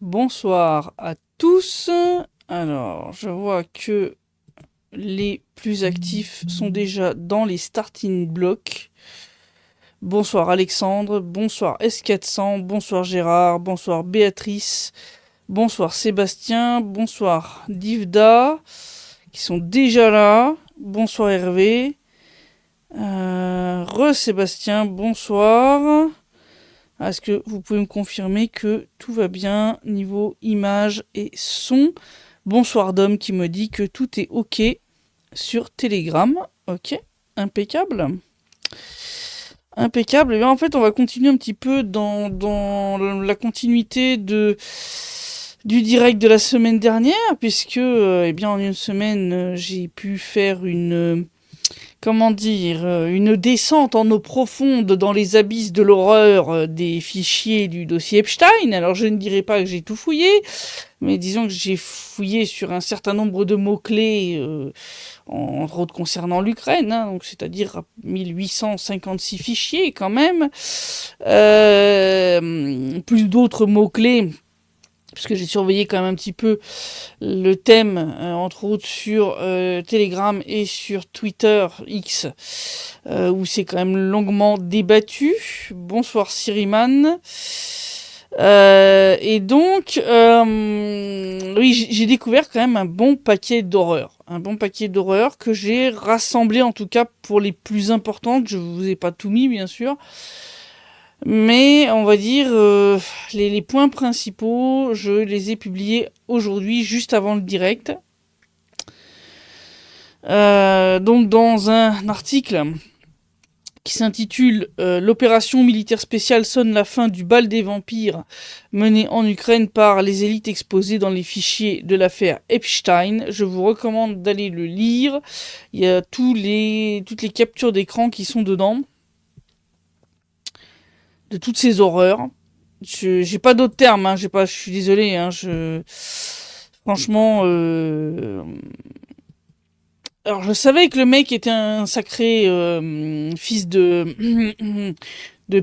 Bonsoir à tous. Alors, je vois que les plus actifs sont déjà dans les starting blocks. Bonsoir Alexandre, bonsoir S400, bonsoir Gérard, bonsoir Béatrice, bonsoir Sébastien, bonsoir Divda, qui sont déjà là. Bonsoir Hervé. Re-Sébastien, bonsoir. Est-ce que vous pouvez me confirmer que tout va bien niveau image et son? Bonsoir Dom qui me dit que tout est OK sur Telegram. OK, impeccable. Impeccable. Et bien en fait, on va continuer un petit peu dans la continuité du direct de la semaine dernière, puisque eh bien, en une semaine, j'ai pu faire comment dire, une descente en eau profonde dans les abysses de l'horreur des fichiers du dossier Epstein. Alors je ne dirais pas que j'ai tout fouillé, mais disons que j'ai fouillé sur un certain nombre de mots-clés, entre autres concernant l'Ukraine, hein, donc c'est-à-dire 1856 fichiers quand même, plus d'autres mots-clés puisque j'ai surveillé quand même un petit peu le thème, entre autres sur Telegram et sur Twitter X, où c'est quand même longuement débattu. Bonsoir Siriman. Et donc, oui, j'ai découvert quand même un bon paquet d'horreurs. Un bon paquet d'horreurs que j'ai rassemblé en tout cas pour les plus importantes. Je vous ai pas tout mis bien sûr. Mais on va dire les points principaux, je les ai publiés aujourd'hui, juste avant le direct. Donc dans un article qui s'intitule L'opération militaire spéciale sonne la fin du bal des vampires menée en Ukraine par les élites exposées dans les fichiers de l'affaire Epstein. Je vous recommande d'aller le lire. Il y a toutes les captures d'écran qui sont dedans, de toutes ces horreurs. J'ai pas d'autres termes, hein, je suis désolé, hein, franchement, alors je savais que le mec était un sacré fils de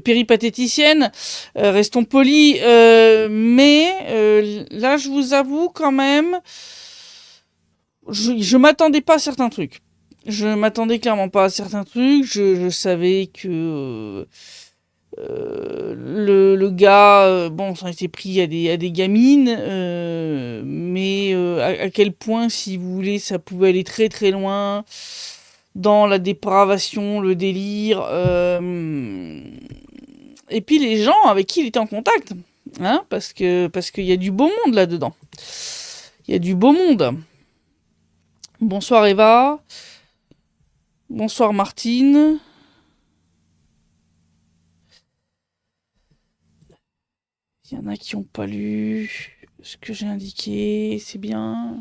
péripatéticienne, restons polis, mais là je vous avoue quand même, je m'attendais pas à certains trucs. Je m'attendais clairement pas à certains trucs, je savais que le gars, bon, ça a été pris à des gamines, mais à quel point, si vous voulez, ça pouvait aller très très loin dans la dépravation, le délire, et puis les gens avec qui il était en contact, hein, parce qu'il y a du beau monde là-dedans. Il y a du beau monde. Bonsoir Eva. Bonsoir Martine. Il y en a qui n'ont pas lu ce que j'ai indiqué, c'est bien.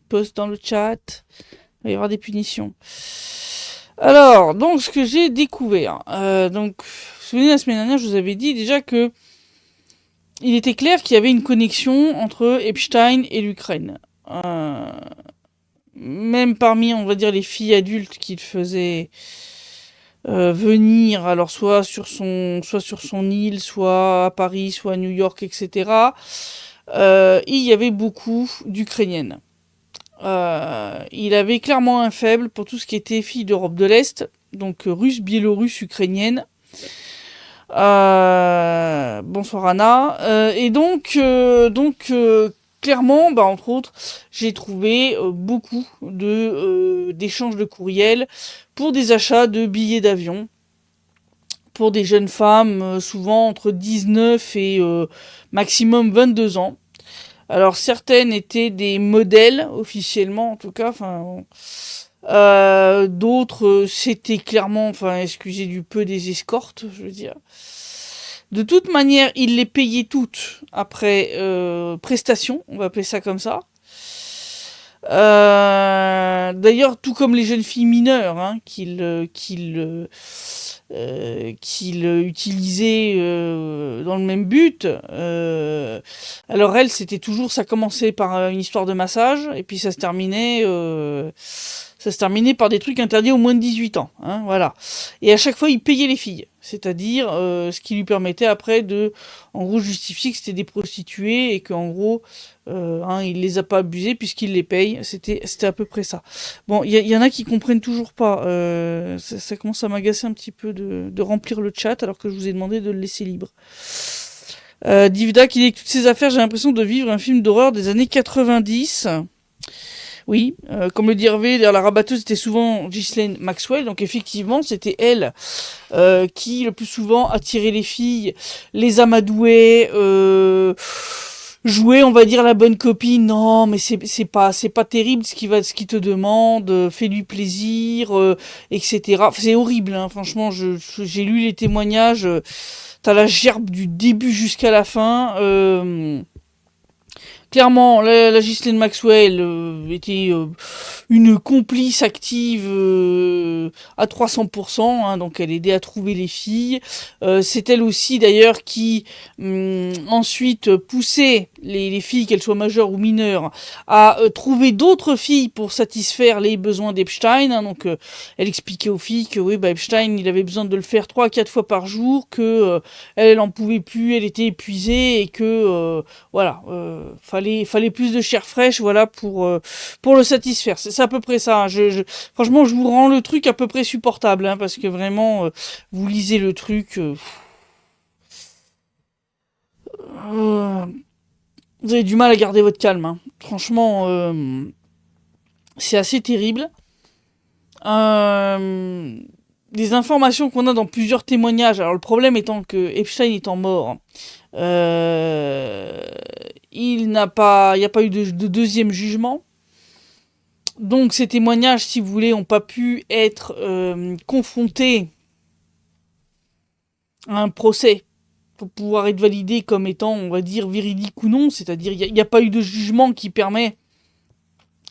Poste dans le chat. Il va y avoir des punitions. Alors, donc, ce que j'ai découvert. Donc, vous vous souvenez, la semaine dernière, je vous avais dit déjà que il était clair qu'il y avait une connexion entre Epstein et l'Ukraine. Même parmi, on va dire, les filles adultes qu'il faisait venir, alors soit sur son île, soit à Paris, soit à New York, etc. Il y avait beaucoup d'Ukrainiennes. Il avait clairement un faible pour tout ce qui était filles d'Europe de l'Est, donc russe, biélorusse, ukrainienne. Bonsoir Anna. Et clairement, bah, entre autres, j'ai trouvé beaucoup d'échanges de courriels pour des achats de billets d'avion pour des jeunes femmes, souvent entre 19 et maximum 22 ans. Alors certaines étaient des modèles officiellement, en tout cas. Enfin, d'autres c'était clairement, enfin, excusez du peu, des escortes, je veux dire. De toute manière, ils les payaient toutes après prestation, on va appeler ça comme ça. D'ailleurs, tout comme les jeunes filles mineures, hein, qu'ils utilisait dans le même but. Alors elle, c'était toujours, ça commençait par une histoire de massage, et puis ça se terminait ça se terminait par des trucs interdits aux moins de 18 ans. Hein, voilà. Et à chaque fois, il payait les filles. C'est-à-dire ce qui lui permettait après de, en gros, justifier que c'était des prostituées et qu'en gros, il les a pas abusées puisqu'il les paye. C'était à peu près ça. Bon, y en a qui comprennent toujours pas. Ça commence à m'agacer un petit peu de remplir le chat alors que je vous ai demandé de le laisser libre. Divda qui dit que toutes ces affaires, j'ai l'impression de vivre un film d'horreur des années 90. Oui, comme le dit Hervé, la rabatteuse était souvent Ghislaine Maxwell, donc effectivement, c'était elle qui le plus souvent attirait les filles, les amadouait, jouait, on va dire, la bonne copine. Non, mais c'est pas terrible ce qu'il te demande, fais-lui plaisir, etc. C'est horrible, hein, franchement, j'ai lu les témoignages, t'as la gerbe du début jusqu'à la fin. Clairement, la Ghislaine Maxwell était une complice active à 300%, hein, donc elle aidait à trouver les filles. C'est elle aussi d'ailleurs qui ensuite poussait les filles, qu'elles soient majeures ou mineures, à trouver d'autres filles pour satisfaire les besoins d'Epstein. Hein, donc elle expliquait aux filles que oui, Epstein, il avait besoin de le faire 3 à 4 fois par jour, que elle en pouvait plus, elle était épuisée et que voilà, fallait plus de chair fraîche, voilà, pour le satisfaire. C'est à peu près ça. Hein. Franchement, je vous rends le truc à peu près supportable, hein, parce que vraiment, vous lisez le truc. Vous avez du mal à garder votre calme. Hein. Franchement, c'est assez terrible. Des informations qu'on a dans plusieurs témoignages. Alors le problème étant que Epstein étant mort, il n'y a pas eu de deuxième jugement. Donc ces témoignages, si vous voulez, n'ont pas pu être confrontés à un procès pour pouvoir être validés comme étant, on va dire, véridiques ou non. C'est-à-dire, il n'y a pas eu de jugement qui permet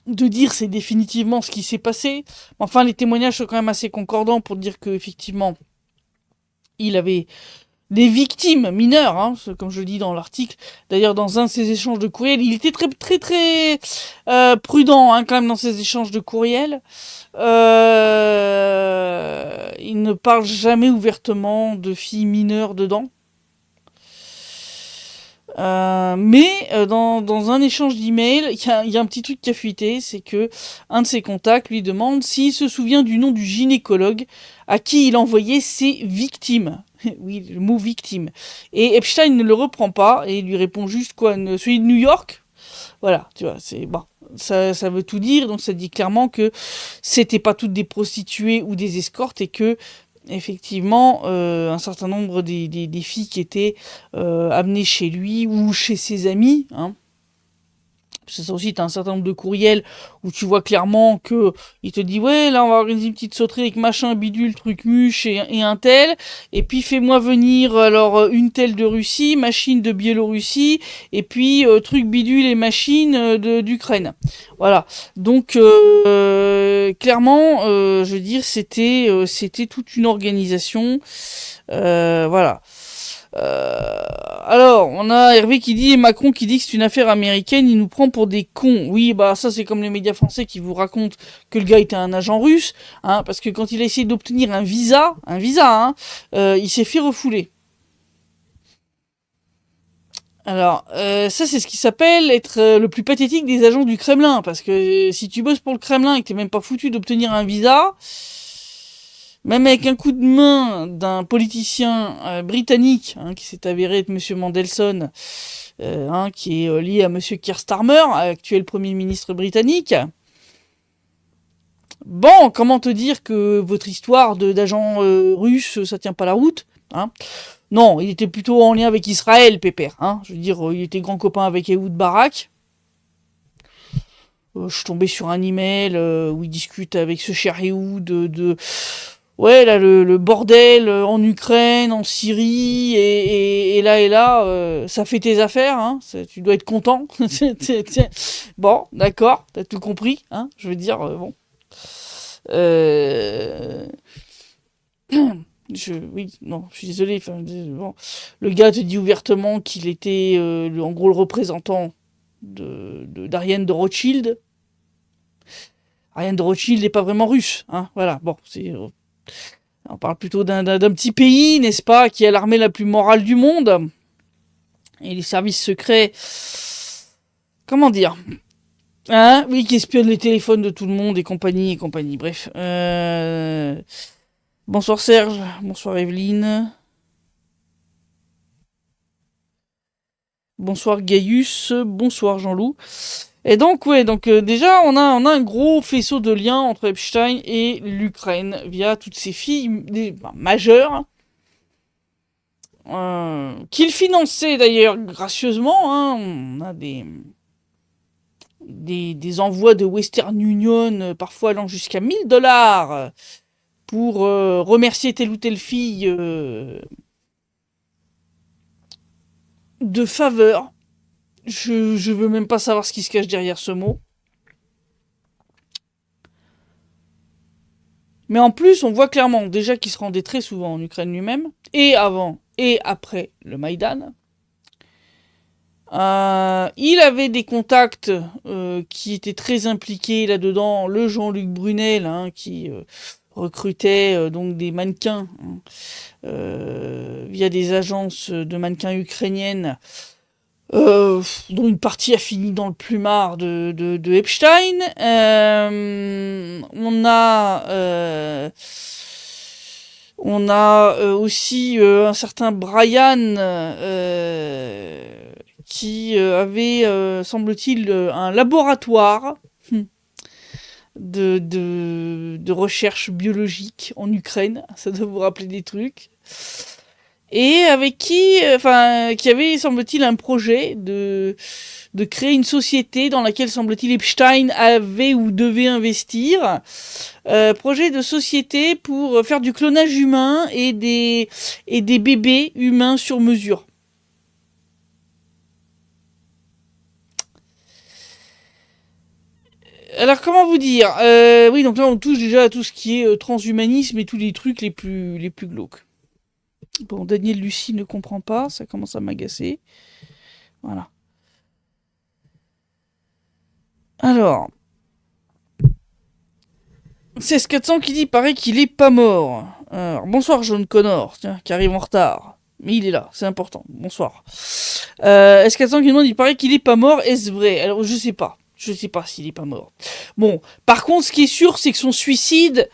de dire c'est définitivement ce qui s'est passé. Enfin, les témoignages sont quand même assez concordants pour dire que effectivement, il avait des victimes mineures, hein, comme je le dis dans l'article. D'ailleurs, dans un de ses échanges de courriel, il était très très très prudent, hein, quand même dans ses échanges de courriel. Il ne parle jamais ouvertement de filles mineures dedans. Mais dans un échange d'email, il y a un petit truc qui a fuité, c'est que un de ses contacts lui demande s'il se souvient du nom du gynécologue à qui il envoyait ses victimes. Oui, le mot victime. Et Epstein ne le reprend pas et il lui répond juste quoi, celui de New York. Voilà, tu vois, c'est bon. Ça veut tout dire, donc ça dit clairement que c'était pas toutes des prostituées ou des escortes et que effectivement, un certain nombre des filles qui étaient amenées chez lui ou chez ses amis, hein. C'est ça aussi, t'as un certain nombre de courriels où tu vois clairement que il te dit ouais là on va organiser une petite sauterie avec machin bidule truc muche et un tel et puis fais-moi venir alors une telle de Russie, machine de Biélorussie et puis truc bidule et machine d'Ukraine. Voilà. Donc clairement je veux dire c'était toute une organisation. Voilà. Alors, on a Hervé qui dit, et Macron qui dit que c'est une affaire américaine, il nous prend pour des cons. Oui, bah ça c'est comme les médias français qui vous racontent que le gars était un agent russe, hein, parce que quand il a essayé d'obtenir un visa, hein, il s'est fait refouler. Alors, ça c'est ce qui s'appelle être le plus pathétique des agents du Kremlin, parce que si tu bosses pour le Kremlin et que t'es même pas foutu d'obtenir un visa, même avec un coup de main d'un politicien britannique, hein, qui s'est avéré être Monsieur Mandelson, hein, qui est lié à Monsieur Keir Starmer, actuel Premier ministre britannique. Bon, comment te dire que votre histoire d'agent russe, ça tient pas la route, hein? Non, il était plutôt en lien avec Israël, Pépère. Hein. Je veux dire, il était grand copain avec Ehud Barak. Je suis tombé sur un email où il discute avec ce cher Ehud ouais, là, le bordel en Ukraine, en Syrie, et là, ça fait tes affaires, hein, tu dois être content. Bon, d'accord, t'as tout compris, hein, je veux dire, bon. Euh... Oui, non, je suis désolé. Enfin, bon. Le gars te dit ouvertement qu'il était, en gros, le représentant d'Ariane de Rothschild. Ariane de Rothschild n'est pas vraiment russe, hein, voilà, bon, on parle plutôt d'un petit pays, n'est-ce pas, qui a l'armée la plus morale du monde, et les services secrets, comment dire, hein, oui, qui espionnent les téléphones de tout le monde, et compagnie, bref. Bonsoir Serge, bonsoir Evelyne, bonsoir Gaius, bonsoir Jean-Loup. Et donc, ouais, donc déjà, on a un gros faisceau de liens entre Epstein et l'Ukraine via toutes ces filles majeures, qu'il finançait d'ailleurs gracieusement. Hein, on a des envois de Western Union, parfois allant jusqu'à 1000 $ pour remercier telle ou telle fille de faveur. Je veux même pas savoir ce qui se cache derrière ce mot. Mais en plus, on voit clairement déjà qu'il se rendait très souvent en Ukraine lui-même, et avant et après le Maïdan. Il avait des contacts qui étaient très impliqués là-dedans. Le Jean-Luc Brunel, hein, qui recrutait donc des mannequins via des agences de mannequins ukrainiennes, dont une partie a fini dans le plumard de Epstein. On a aussi un certain Brian qui avait, semble-t-il, un laboratoire de recherche biologique en Ukraine. Ça doit vous rappeler des trucs. Et avec qui avait, semble-t-il, un projet de créer une société dans laquelle, semble-t-il, Epstein avait ou devait investir. Projet de société pour faire du clonage humain et des bébés humains sur mesure. Alors, comment vous dire, oui, donc là, on touche déjà à tout ce qui est transhumanisme et tous les trucs les plus glauques. Bon, Daniel Lucie ne comprend pas, ça commence à m'agacer. Voilà. Alors, c'est ce 400 qui dit, paraît qu'il est pas mort. Alors, bonsoir John Connor, tiens, qui arrive en retard. Mais il est là, c'est important. Bonsoir. S400 qui demande, il paraît qu'il est pas mort, est-ce vrai? Alors, je sais pas. Je sais pas s'il est pas mort. Bon, par contre, ce qui est sûr, c'est que son suicide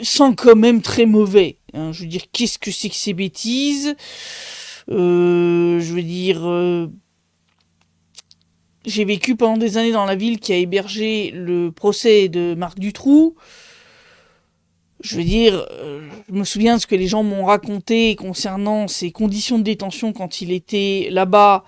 sent quand même très mauvais. Hein. Je veux dire, qu'est-ce que c'est que ces bêtises? Je veux dire... J'ai vécu pendant des années dans la ville qui a hébergé le procès de Marc Dutroux. Je veux dire, je me souviens de ce que les gens m'ont raconté concernant ses conditions de détention quand il était là-bas,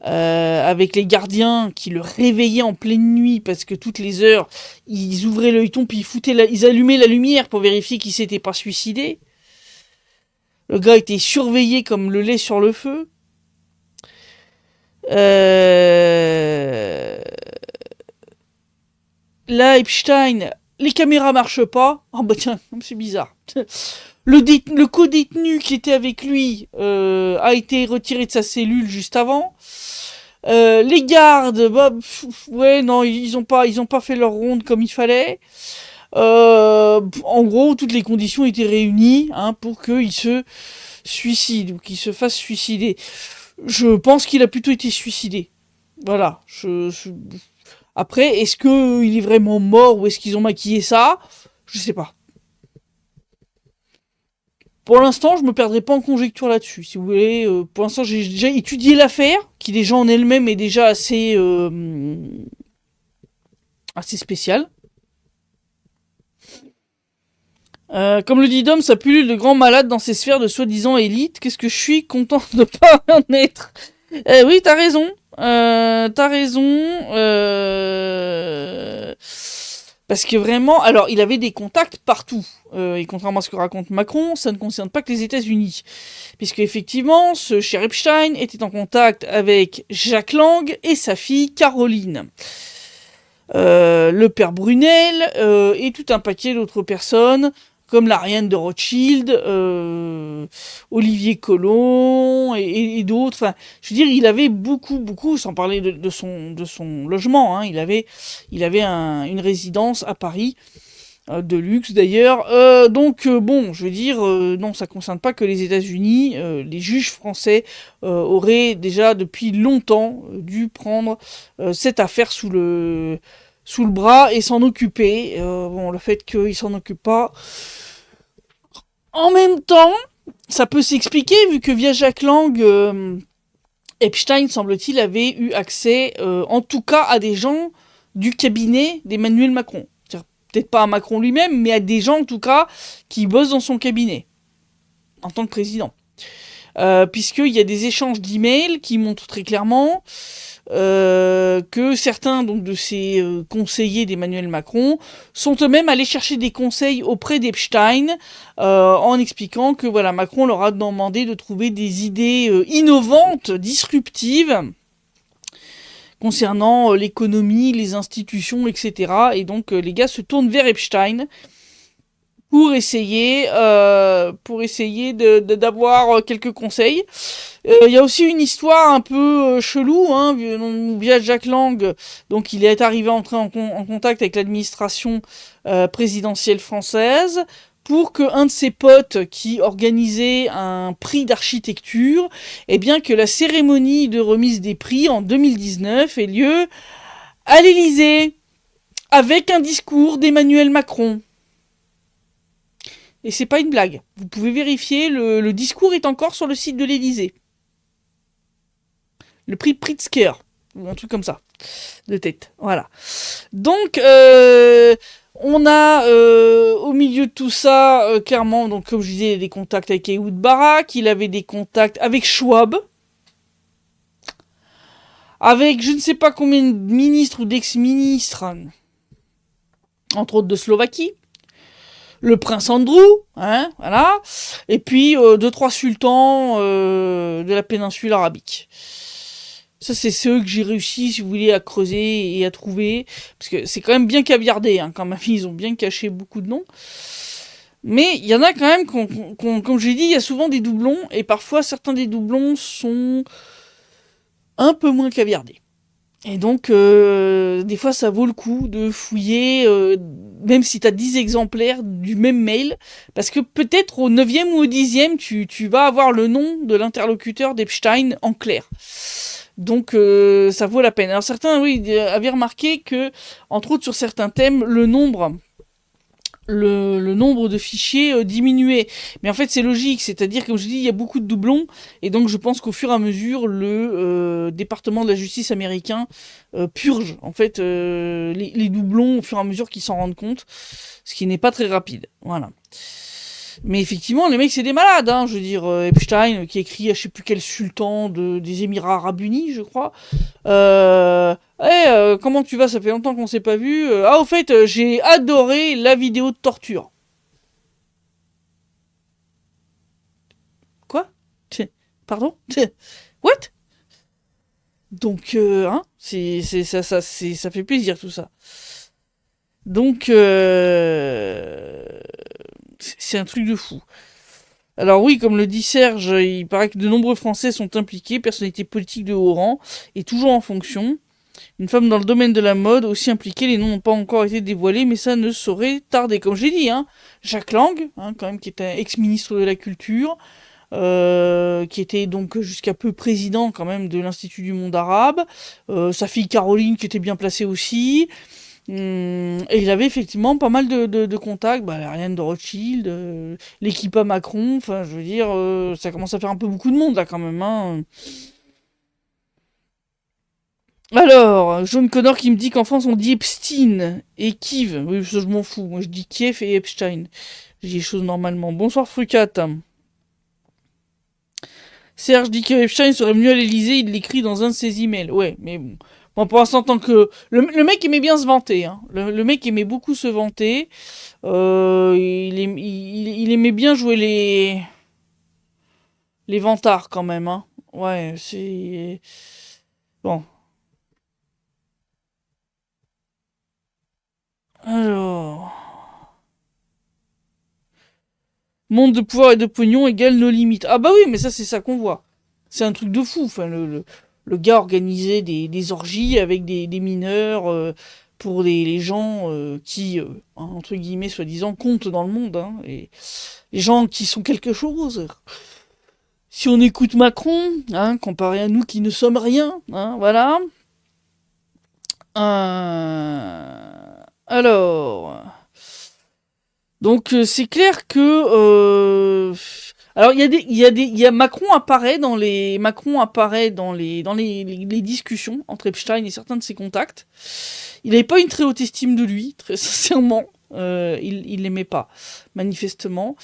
avec les gardiens qui le réveillaient en pleine nuit parce que toutes les heures, ils ouvraient l'œilleton puis ils allumaient la lumière pour vérifier qu'il s'était pas suicidé. Le gars était surveillé comme le lait sur le feu. Là, Epstein, les caméras marchent pas. Oh bah tiens, c'est bizarre. Le co-détenu qui était avec lui a été retiré de sa cellule juste avant. Les gardes, bah, ouais, non, ils ont pas fait leur ronde comme il fallait. En gros, toutes les conditions étaient réunies, hein, pour qu'il se suicide ou qu'il se fasse suicider. Je pense qu'il a plutôt été suicidé. Voilà. Après, est-ce qu'il est vraiment mort ou est-ce qu'ils ont maquillé ça? Je sais pas. Pour l'instant, je me perdrai pas en conjecture là-dessus. Si vous voulez, pour l'instant, j'ai déjà étudié l'affaire, qui déjà en elle-même est déjà assez spéciale. Comme le dit Dom, ça pullule de grands malades dans ces sphères de soi-disant élite. Qu'est-ce que je suis content de pas en être. Oui, t'as raison. T'as raison. Parce que vraiment, alors il avait des contacts partout. Et contrairement à ce que raconte Macron, ça ne concerne pas que les États-Unis. Puisque effectivement, ce cher Epstein était en contact avec Jacques Lang et sa fille Caroline. Le père Brunel et tout un paquet d'autres personnes. comme la reine de Rothschild, Olivier Colomb et d'autres. Enfin, je veux dire, il avait beaucoup, sans parler de son logement, hein, il avait une résidence à Paris, de luxe d'ailleurs. Donc bon, je veux dire, non, ça concerne pas que les États-Unis. Les juges français auraient déjà depuis longtemps dû prendre cette affaire sous le bras et s'en occuper. Bon, le fait qu'ils s'en occupent pas. En même temps, ça peut s'expliquer vu que via Jacques Lang, Epstein, semble-t-il, avait eu accès, en tout cas, à des gens du cabinet d'Emmanuel Macron. Peut-être pas à Macron lui-même, mais à des gens, en tout cas, qui bossent dans son cabinet, en tant que président. Puisqu'il y a des échanges d'emails qui montrent très clairement que certains donc de ces conseillers d'Emmanuel Macron sont eux-mêmes allés chercher des conseils auprès d'Epstein en expliquant que voilà, Macron leur a demandé de trouver des idées innovantes, disruptives concernant l'économie, les institutions, etc. Et donc les gars se tournent vers Epstein pour essayer d'avoir quelques conseils. Il y a aussi une histoire un peu chelou, hein, via Jack Lang. Donc il est arrivé à entrer en contact avec l'administration présidentielle française pour que un de ses potes qui organisait un prix d'architecture, eh bien que la cérémonie de remise des prix en 2019 ait lieu à l'Élysée avec un discours d'Emmanuel Macron. Et c'est pas une blague. Vous pouvez vérifier, le discours est encore sur le site de l'Élysée. Le prix Pritzker, ou un truc comme ça, de tête. Voilà. Donc, on a au milieu de tout ça, clairement, donc comme je disais, des contacts avec Ehud Barak, il avait des contacts avec Schwab, avec je ne sais pas combien de ministres ou d'ex-ministres, entre autres de Slovaquie, le prince Andrew, hein, voilà, et puis deux, trois sultans de la péninsule arabique. Ça, c'est ceux que j'ai réussi, si vous voulez, à creuser et à trouver. Parce que c'est quand même bien caviardé, hein, quand même. Ils ont bien caché beaucoup de noms. Mais il y en a quand même, comme j'ai dit, il y a souvent des doublons. Et parfois, certains des doublons sont un peu moins caviardés. Et donc, des fois, ça vaut le coup de fouiller, même si tu as 10 exemplaires du même mail. Parce que peut-être au 9e ou au 10e, tu vas avoir le nom de l'interlocuteur d'Epstein en clair. Donc ça vaut la peine. Alors certains, oui, avaient remarqué que, entre autres sur certains thèmes, le nombre de fichiers diminuait. Mais en fait c'est logique, c'est-à-dire comme je dis, il y a beaucoup de doublons, et donc je pense qu'au fur et à mesure, le département de la justice américain purge en fait les doublons au fur et à mesure qu'ils s'en rendent compte, ce qui n'est pas très rapide. Voilà. Mais effectivement, les mecs, c'est des malades, hein. Je veux dire, Epstein, qui écrit à je sais plus quel sultan des Émirats Arabes Unis, je crois. Comment tu vas? Ça fait longtemps qu'on s'est pas vu. Au fait, j'ai adoré la vidéo de torture. Quoi? Pardon? What? Donc, hein, ça fait plaisir tout ça. Donc, c'est un truc de fou. Alors oui, comme le dit Serge, il paraît que de nombreux Français sont impliqués, personnalités politiques de haut rang, et toujours en fonction. Une femme dans le domaine de la mode, aussi impliquée, les noms n'ont pas encore été dévoilés, mais ça ne saurait tarder. Comme je l'ai dit, hein, Jacques Lang, hein, quand même, qui est un ex-ministre de la Culture, qui était donc jusqu'à peu président quand même de l'Institut du monde arabe, sa fille Caroline qui était bien placée aussi, et il avait effectivement pas mal de contacts, bah, la reine de Rothschild, l'équipe à Macron, enfin je veux dire, ça commence à faire un peu beaucoup de monde là quand même, hein. Alors, John Connor qui me dit qu'en France on dit Epstein et Kiev. Oui, ça, je m'en fous. Moi je dis Kiev et Epstein. Je dis les choses normalement. Bonsoir Frucat. Serge dit que Epstein serait venu à l'Elysée, il l'écrit dans un de ses emails. Ouais, mais bon. Bon, pour l'instant, tant que. Le mec aimait bien se vanter, hein. Le mec aimait beaucoup se vanter. Il aimait bien jouer les vantards quand même, hein. Ouais, c'est. Bon. Alors. Monde de pouvoir et de pognon égale nos limites. Ah bah oui, mais ça, c'est ça qu'on voit. C'est un truc de fou. Enfin, le gars organisait des orgies avec des mineurs pour les gens qui, entre guillemets, soi-disant, comptent dans le monde. Hein, et les gens qui sont quelque chose. Si on écoute Macron, hein, comparé à nous qui ne sommes rien, hein, voilà. Alors, donc c'est clair que alors il y a Macron apparaît dans les discussions entre Epstein et certains de ses contacts. Il n'avait pas une très haute estime de lui, très sincèrement. Il l'aimait pas, manifestement.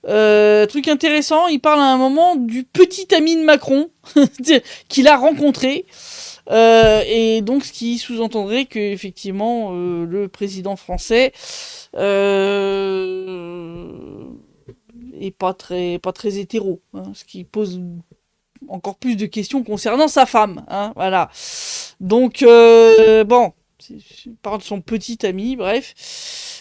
Truc intéressant, il parle à un moment du petit ami de Macron qu'il a rencontré. Et donc, ce qui sous-entendrait que effectivement, le président français est pas très hétéro, hein, ce qui pose encore plus de questions concernant sa femme, hein, voilà. Donc, bon, il parle de son petit ami, bref.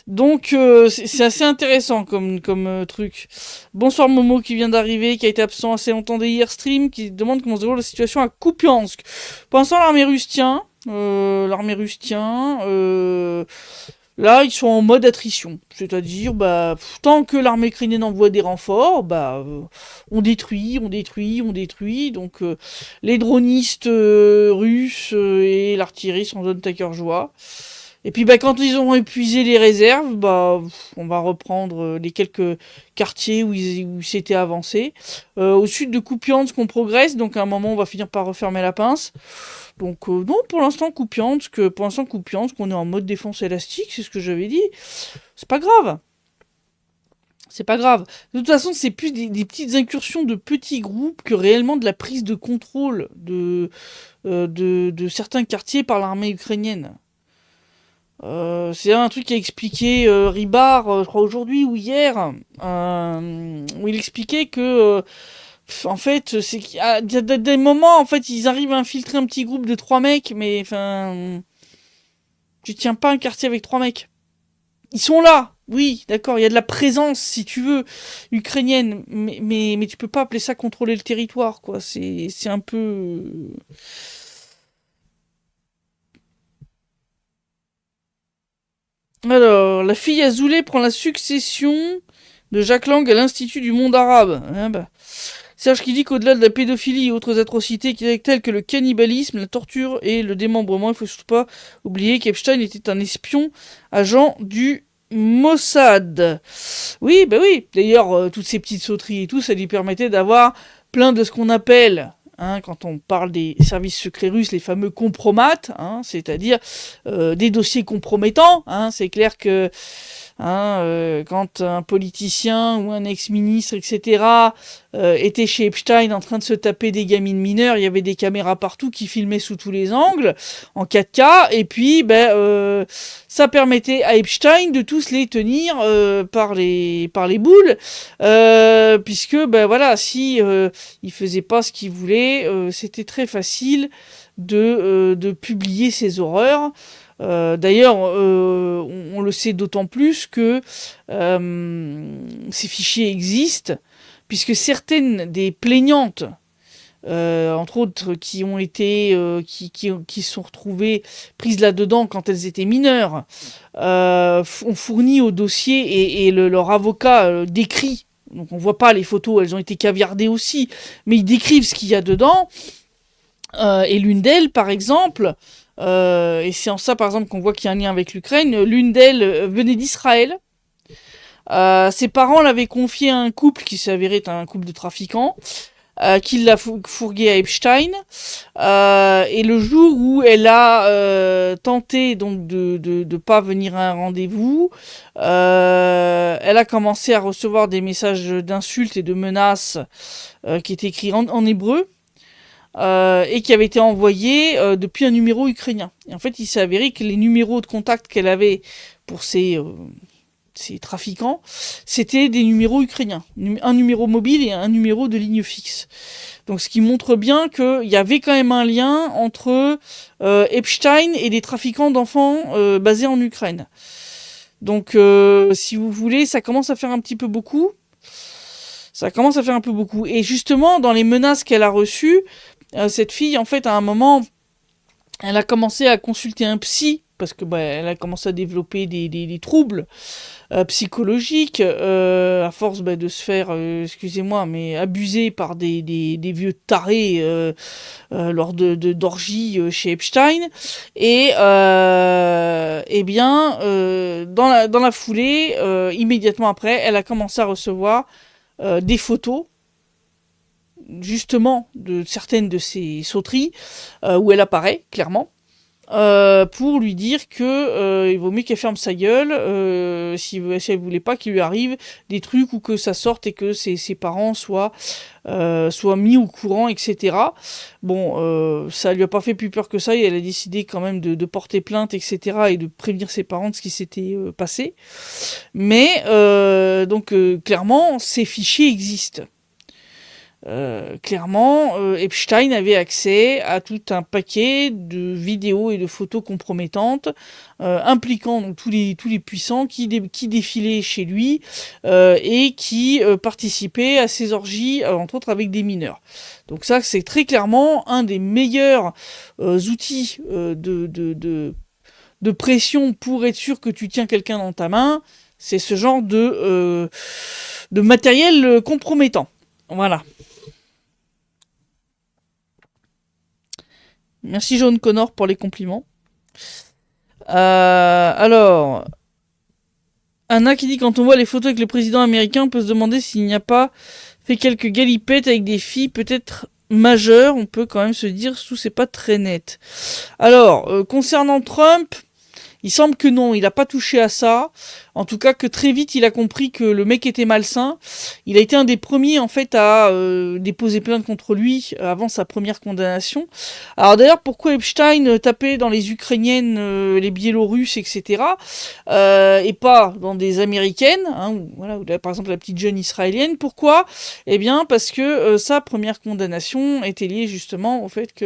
Donc, c'est assez intéressant comme truc. Bonsoir Momo qui vient d'arriver, qui a été absent assez longtemps des hier stream, qui demande comment se déroule la situation à Kupiansk. Pour l'instant, l'armée russe tient. Là, ils sont en mode attrition. C'est-à-dire, bah, tant que l'armée ukrainienne envoie des renforts, bah, on détruit, on détruit, on détruit. Donc, les dronistes russes et l'artillerie s'en donnent à cœur joie. Et puis, bah, quand ils auront épuisé les réserves, bah, on va reprendre les quelques quartiers où ils s'étaient avancés. Au sud de Kupiansk, on progresse. Donc, à un moment, on va finir par refermer la pince. Donc non, pour l'instant Kupiansk, on est en mode défense élastique, c'est ce que j'avais dit. C'est pas grave. C'est pas grave. De toute façon, c'est plus des petites incursions de petits groupes que réellement de la prise de contrôle de certains quartiers par l'armée ukrainienne. C'est un truc qu'a expliqué Ribard, je crois aujourd'hui ou hier, où il expliquait que en fait, c'est qu'il y a des moments, en fait, ils arrivent à infiltrer un petit groupe de 3 mecs, mais enfin, tu tiens pas un quartier avec 3 mecs. Ils sont là, oui, d'accord, il y a de la présence, si tu veux, ukrainienne, mais tu peux pas appeler ça contrôler le territoire, quoi. C'est un peu. Alors, la fille Azoulay prend la succession de Jacques Lang à l'Institut du monde arabe. Ah bah. Serge qui dit qu'au-delà de la pédophilie et autres atrocités telles que le cannibalisme, la torture et le démembrement, il ne faut surtout pas oublier qu'Epstein était un espion agent du Mossad. Oui, bah oui. D'ailleurs, toutes ces petites sauteries et tout, ça lui permettait d'avoir plein de ce qu'on appelle, hein, quand on parle des services secrets russes, les fameux compromates, hein, c'est-à-dire des dossiers compromettants. Hein, c'est clair que hein, quand un politicien ou un ex-ministre, etc., était chez Epstein en train de se taper des gamines mineures, il y avait des caméras partout qui filmaient sous tous les angles, en 4K, et puis ben, ça permettait à Epstein de tous les tenir par les boules, puisque ben voilà, si il faisait pas ce qu'il voulait, c'était très facile de publier ces horreurs. D'ailleurs, on le sait d'autant plus que ces fichiers existent, puisque certaines des plaignantes, entre autres, qui sont retrouvées prises là-dedans quand elles étaient mineures, ont fourni au dossier et leur avocat décrit. Donc on voit pas les photos, elles ont été caviardées aussi, mais ils décrivent ce qu'il y a dedans. Et l'une d'elles, par exemple, et c'est en ça, par exemple, qu'on voit qu'il y a un lien avec l'Ukraine, l'une d'elles venait d'Israël. Ses parents l'avaient confiée à un couple qui s'avérait être un couple de trafiquants, qui l'a fourgué à Epstein. Et le jour où elle a tenté donc de pas venir à un rendez-vous, elle a commencé à recevoir des messages d'insultes et de menaces qui étaient écrits en hébreu. Et qui avait été envoyé depuis un numéro ukrainien. Et en fait, il s'est avéré que les numéros de contact qu'elle avait pour ces trafiquants, c'était des numéros ukrainiens. Un numéro mobile et un numéro de ligne fixe. Donc ce qui montre bien qu'il y avait quand même un lien entre Epstein et des trafiquants d'enfants basés en Ukraine. Donc si vous voulez, ça commence à faire un petit peu beaucoup. Ça commence à faire un peu beaucoup. Et justement, dans les menaces qu'elle a reçues, cette fille, en fait, à un moment, elle a commencé à consulter un psy, parce que elle a commencé à développer des troubles psychologiques, à force de se faire, excusez-moi, mais abuser par des vieux tarés lors d'orgies chez Epstein. Et bien, dans la foulée, immédiatement après, elle a commencé à recevoir des photos justement de certaines de ces sauteries où elle apparaît clairement pour lui dire que il vaut mieux qu'elle ferme sa gueule si elle voulait pas qu'il lui arrive des trucs ou que ça sorte et que ses parents soient mis au courant, etc. Bon, ça lui a pas fait plus peur que ça et elle a décidé quand même de porter plainte, etc. et de prévenir ses parents de ce qui s'était passé. Mais donc clairement, ces fichiers existent. Clairement, Epstein avait accès à tout un paquet de vidéos et de photos compromettantes impliquant donc, tous les puissants qui défilaient chez lui et qui participaient à ces orgies, entre autres avec des mineurs. Donc ça, c'est très clairement un des meilleurs outils de pression pour être sûr que tu tiens quelqu'un dans ta main. C'est ce genre de matériel compromettant. Voilà. Merci John Connor pour les compliments. Alors, Anna qui dit quand on voit les photos avec le président américain, on peut se demander s'il n'y a pas fait quelques galipettes avec des filles peut-être majeures. On peut quand même se dire tout c'est pas très net. Alors, concernant Trump, il semble que non, il n'a pas touché à ça. En tout cas, que très vite, il a compris que le mec était malsain. Il a été un des premiers, en fait, à déposer plainte contre lui avant sa première condamnation. Alors d'ailleurs, pourquoi Epstein tapait dans les Ukrainiennes, les Biélorusses, etc. Et pas dans des Américaines, hein, ou par exemple la petite jeune israélienne. Pourquoi ? Eh bien, parce que sa première condamnation était liée justement au fait que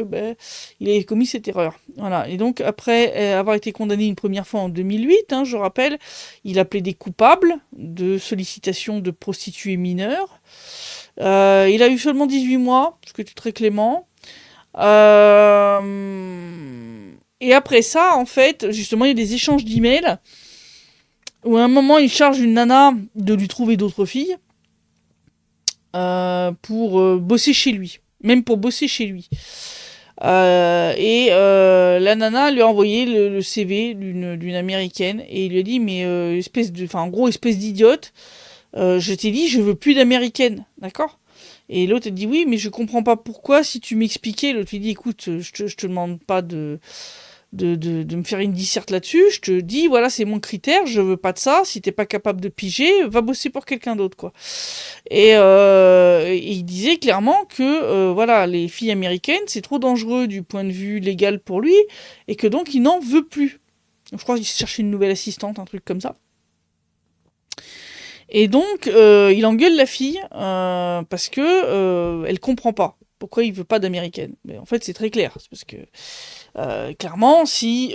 il avait commis cette erreur. Voilà. Et donc, après avoir été condamné une première fois en 2008, je rappelle, il a plaidé coupable de sollicitation de prostituées mineures. Il a eu seulement 18 mois, ce qui était très clément. Et après ça, en fait, justement, il y a des échanges d'emails où à un moment, il charge une nana de lui trouver d'autres filles pour bosser chez lui. Même pour bosser chez lui. La nana lui a envoyé le CV d'une américaine et il lui a dit mais espèce d'idiote, je t'ai dit je veux plus d'américaine, d'accord? Et l'autre a dit oui mais je comprends pas pourquoi, si tu m'expliquais. L'autre lui dit écoute, je te demande pas de me faire une disserte là-dessus, je te dis voilà c'est mon critère, je veux pas de ça, si t'es pas capable de piger, va bosser pour quelqu'un d'autre quoi. Et il disait clairement que voilà, les filles américaines c'est trop dangereux du point de vue légal pour lui et que donc il n'en veut plus. Je crois qu'il cherchait une nouvelle assistante, un truc comme ça. Et donc il engueule la fille parce que elle comprend pas pourquoi il veut pas d'américaine. Mais en fait c'est très clair, c'est parce que clairement, si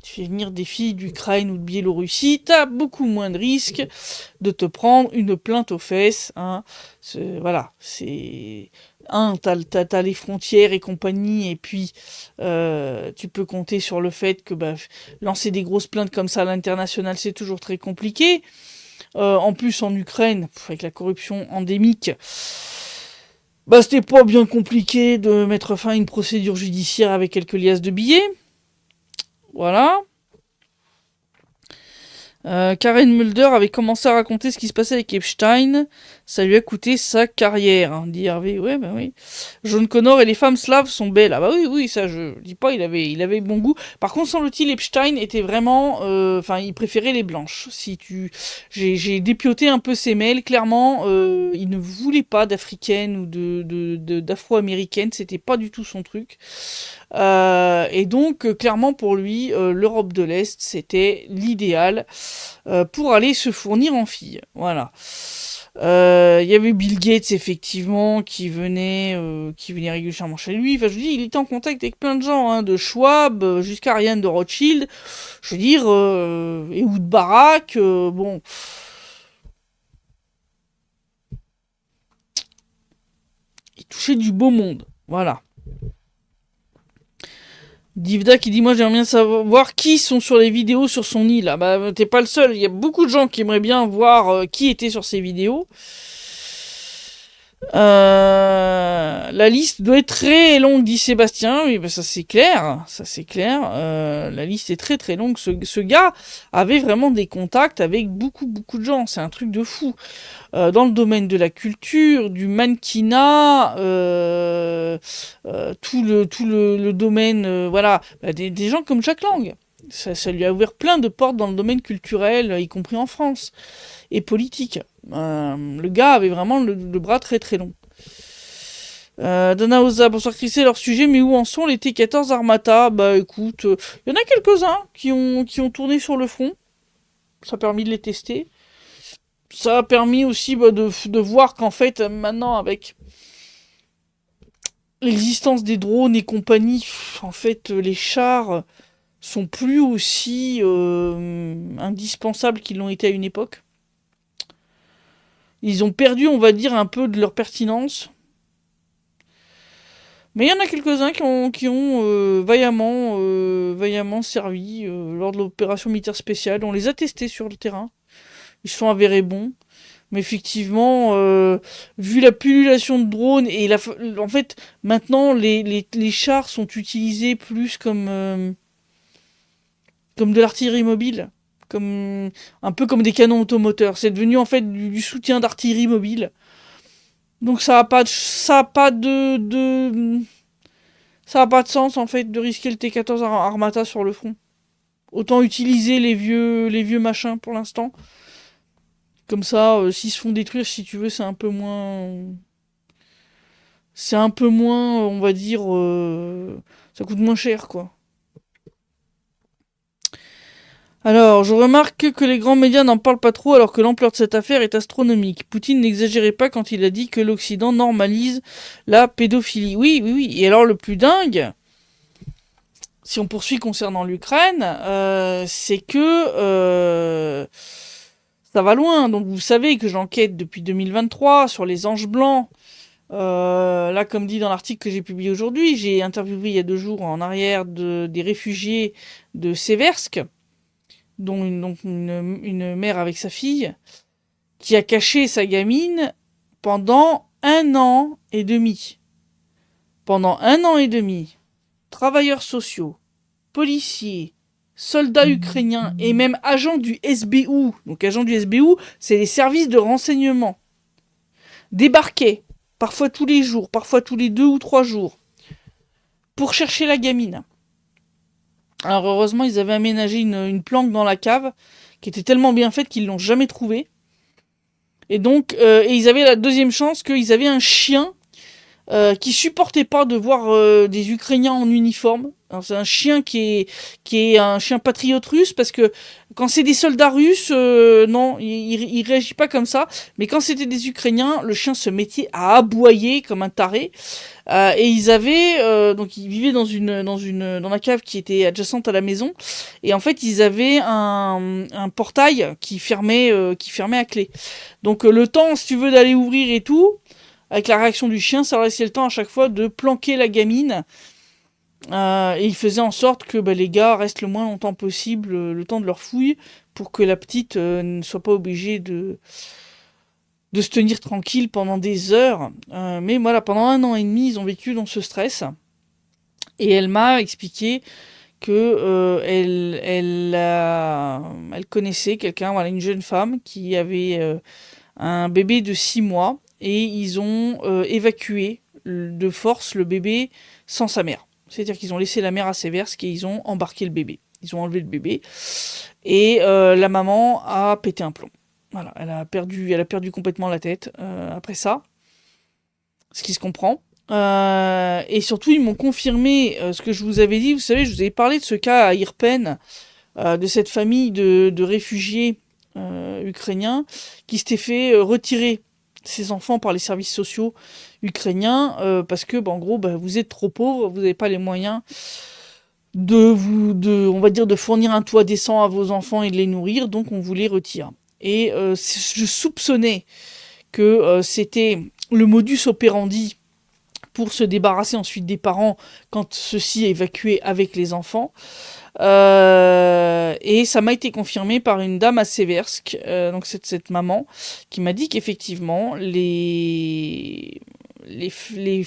tu fais venir des filles d'Ukraine ou de Biélorussie, t'as beaucoup moins de risques de te prendre une plainte aux fesses. Voilà, c'est... t'as les frontières et compagnie, et puis tu peux compter sur le fait que lancer des grosses plaintes comme ça à l'international, c'est toujours très compliqué. En plus, en Ukraine, avec la corruption endémique, c'était pas bien compliqué de mettre fin à une procédure judiciaire avec quelques liasses de billets. Voilà. Karen Mulder avait commencé à raconter ce qui se passait avec Epstein. Ça lui a coûté sa carrière, dit Harvey. Ouais, oui. John Connor et les femmes slaves sont belles. Ah oui, ça je dis pas, il avait bon goût. Par contre, semble-t-il, Epstein était vraiment... il préférait les blanches. J'ai dépioté un peu ses mails. Clairement, il ne voulait pas d'africaine ou d'afro-américaine. C'était pas du tout son truc. Et donc, clairement, pour lui, l'Europe de l'Est, c'était l'idéal pour aller se fournir en filles. Voilà. Il y avait Bill Gates, effectivement, qui venait régulièrement chez lui. Enfin, je veux dire, il était en contact avec plein de gens, de Schwab jusqu'à Ariane de Rothschild. Je veux dire, Ehud Barak, bon... toucher du beau monde. Voilà. Divda qui dit moi j'aimerais bien savoir qui sont sur les vidéos sur son île. Ah bah t'es pas le seul, il y a beaucoup de gens qui aimeraient bien voir qui était sur ces vidéos. La liste doit être très longue, dit Sébastien. Oui, bah ça c'est clair, la liste est très très longue. Ce gars avait vraiment des contacts avec beaucoup de gens. C'est un truc de fou. Dans le domaine de la culture, du mannequinat, tout le domaine, voilà, des gens comme Jack Lang. Ça lui a ouvert plein de portes dans le domaine culturel, y compris en France, et politique. Le gars avait vraiment le bras très très long. Dana Oza, bonsoir Chris, c'est leur sujet, mais où en sont les T-14 Armata? Bah écoute, y en a quelques-uns qui ont tourné sur le front. Ça a permis de les tester. Ça a permis aussi de voir qu'en fait, maintenant, avec l'existence des drones et compagnie, en fait, les chars sont plus aussi indispensables qu'ils l'ont été à une époque. Ils ont perdu, on va dire, un peu de leur pertinence. Mais il y en a quelques-uns qui ont vaillamment servi lors de l'opération militaire spéciale. On les a testés sur le terrain. Ils se sont avérés bons. Mais effectivement, vu la pullulation de drones et en fait, maintenant, les chars sont utilisés plus comme de l'artillerie mobile. Un peu comme des canons automoteurs. C'est devenu en fait du soutien d'artillerie mobile. Donc ça a pas de sens en fait de risquer le T-14 Armata sur le front. Autant utiliser les vieux machins pour l'instant. Comme ça, s'ils se font détruire, si tu veux, c'est un peu moins, on va dire, ça coûte moins cher, quoi. Alors, je remarque que les grands médias n'en parlent pas trop alors que l'ampleur de cette affaire est astronomique. Poutine n'exagérait pas quand il a dit que l'Occident normalise la pédophilie. Oui. Et alors, le plus dingue, si on poursuit concernant l'Ukraine, c'est que ça va loin. Donc, vous savez que j'enquête depuis 2023 sur les anges blancs. Là, comme dit dans l'article que j'ai publié aujourd'hui, j'ai interviewé il y a 2 jours en arrière des réfugiés de Seversk, dont une mère avec sa fille, qui a caché sa gamine pendant 1 an et demi. Pendant 1 an et demi, travailleurs sociaux, policiers, soldats ukrainiens et même agents du SBU, donc agents du SBU, c'est les services de renseignement, débarquaient, parfois tous les jours, parfois tous les 2 ou 3 jours, pour chercher la gamine. Alors heureusement, ils avaient aménagé une planque dans la cave qui était tellement bien faite qu'ils l'ont jamais trouvée. Et donc, et ils avaient la deuxième chance qu'ils avaient un chien qui supportait pas de voir des Ukrainiens en uniforme. Alors, c'est un chien qui est un chien patriote russe parce que quand c'est des soldats russes, non, il réagit pas comme ça. Mais quand c'était des Ukrainiens, le chien se mettait à aboyer comme un taré. Et ils avaient donc ils vivaient dans la cave qui était adjacente à la maison. Et en fait, ils avaient un portail qui fermait à clé. Donc le temps, si tu veux, d'aller ouvrir et tout. Avec la réaction du chien, ça laissait le temps à chaque fois de planquer la gamine. Et il faisait en sorte que les gars restent le moins longtemps possible, le temps de leur fouille, pour que la petite ne soit pas obligée de se tenir tranquille pendant des heures. Mais voilà, pendant 1 an et demi, ils ont vécu dans ce stress. Et elle m'a expliqué que elle connaissait quelqu'un, voilà, une jeune femme qui avait un bébé de 6 mois. Et ils ont évacué de force le bébé sans sa mère. C'est-à-dire qu'ils ont laissé la mère à Seversk et ils ont embarqué le bébé. Ils ont enlevé le bébé. Et la maman a pété un plomb. Voilà, elle a perdu complètement la tête après ça. Ce qui se comprend. Et surtout, ils m'ont confirmé ce que je vous avais dit. Vous savez, je vous avais parlé de ce cas à Irpen, de cette famille de réfugiés ukrainiens qui s'était fait retirer ses enfants par les services sociaux ukrainiens parce que en gros vous êtes trop pauvres, vous n'avez pas les moyens on va dire de fournir un toit décent à vos enfants et de les nourrir, donc on vous les retire. Et je soupçonnais que c'était le modus operandi pour se débarrasser ensuite des parents quand ceux-ci évacués avec les enfants. Et ça m'a été confirmé par une dame à Seversk, donc cette maman, qui m'a dit qu'effectivement, les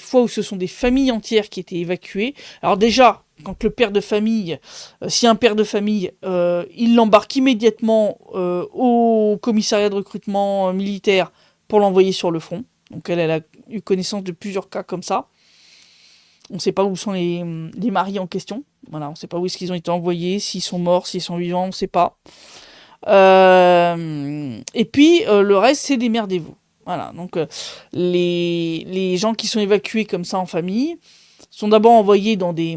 fois où ce sont des familles entières qui étaient évacuées, alors déjà, quand le père de famille, si un père de famille, il l'embarque immédiatement au commissariat de recrutement militaire pour l'envoyer sur le front. Donc elle a eu connaissance de plusieurs cas comme ça. On ne sait pas où sont les maris en question. Voilà, on ne sait pas où est-ce qu'ils ont été envoyés, s'ils sont morts, s'ils sont vivants, on ne sait pas. Et puis, le reste, c'est démerdez-vous. Voilà, donc les gens qui sont évacués comme ça en famille sont d'abord envoyés dans des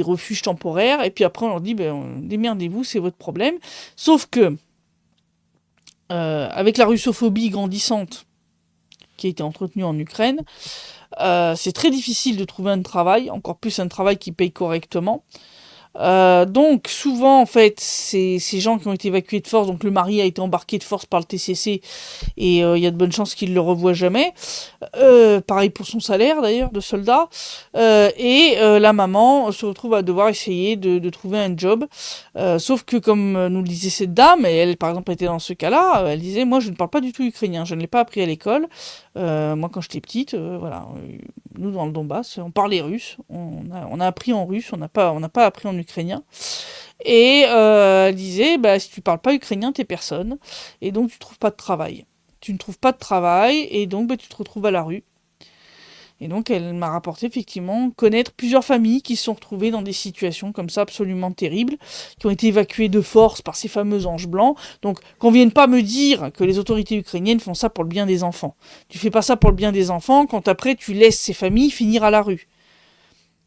refuges temporaires, et puis après on leur dit, démerdez-vous, c'est votre problème. Sauf que, avec la russophobie grandissante qui a été entretenue en Ukraine, c'est très difficile de trouver un travail, encore plus un travail qui paye correctement. Donc souvent en fait ces gens qui ont été évacués de force, donc le mari a été embarqué de force par le TCC et il y a de bonnes chances qu'il le revoie jamais. Pareil pour son salaire d'ailleurs de soldat. Et la maman se retrouve à devoir essayer de trouver un job. Sauf que comme nous le disait cette dame, et elle par exemple était dans ce cas-là, elle disait moi je ne parle pas du tout ukrainien, je ne l'ai pas appris à l'école. Moi quand j'étais petite, voilà, nous dans le Donbass, on parlait russe, on a appris en russe, on n'a pas appris en ukrainien. Et elle disait, si tu parles pas ukrainien, t'es personne, et donc tu trouves pas de travail. Tu ne trouves pas de travail, et donc tu te retrouves à la rue. Et donc elle m'a rapporté effectivement connaître plusieurs familles qui se sont retrouvées dans des situations comme ça absolument terribles, qui ont été évacuées de force par ces fameux anges blancs. Donc qu'on vienne pas me dire que les autorités ukrainiennes font ça pour le bien des enfants. Tu fais pas ça pour le bien des enfants quand après tu laisses ces familles finir à la rue.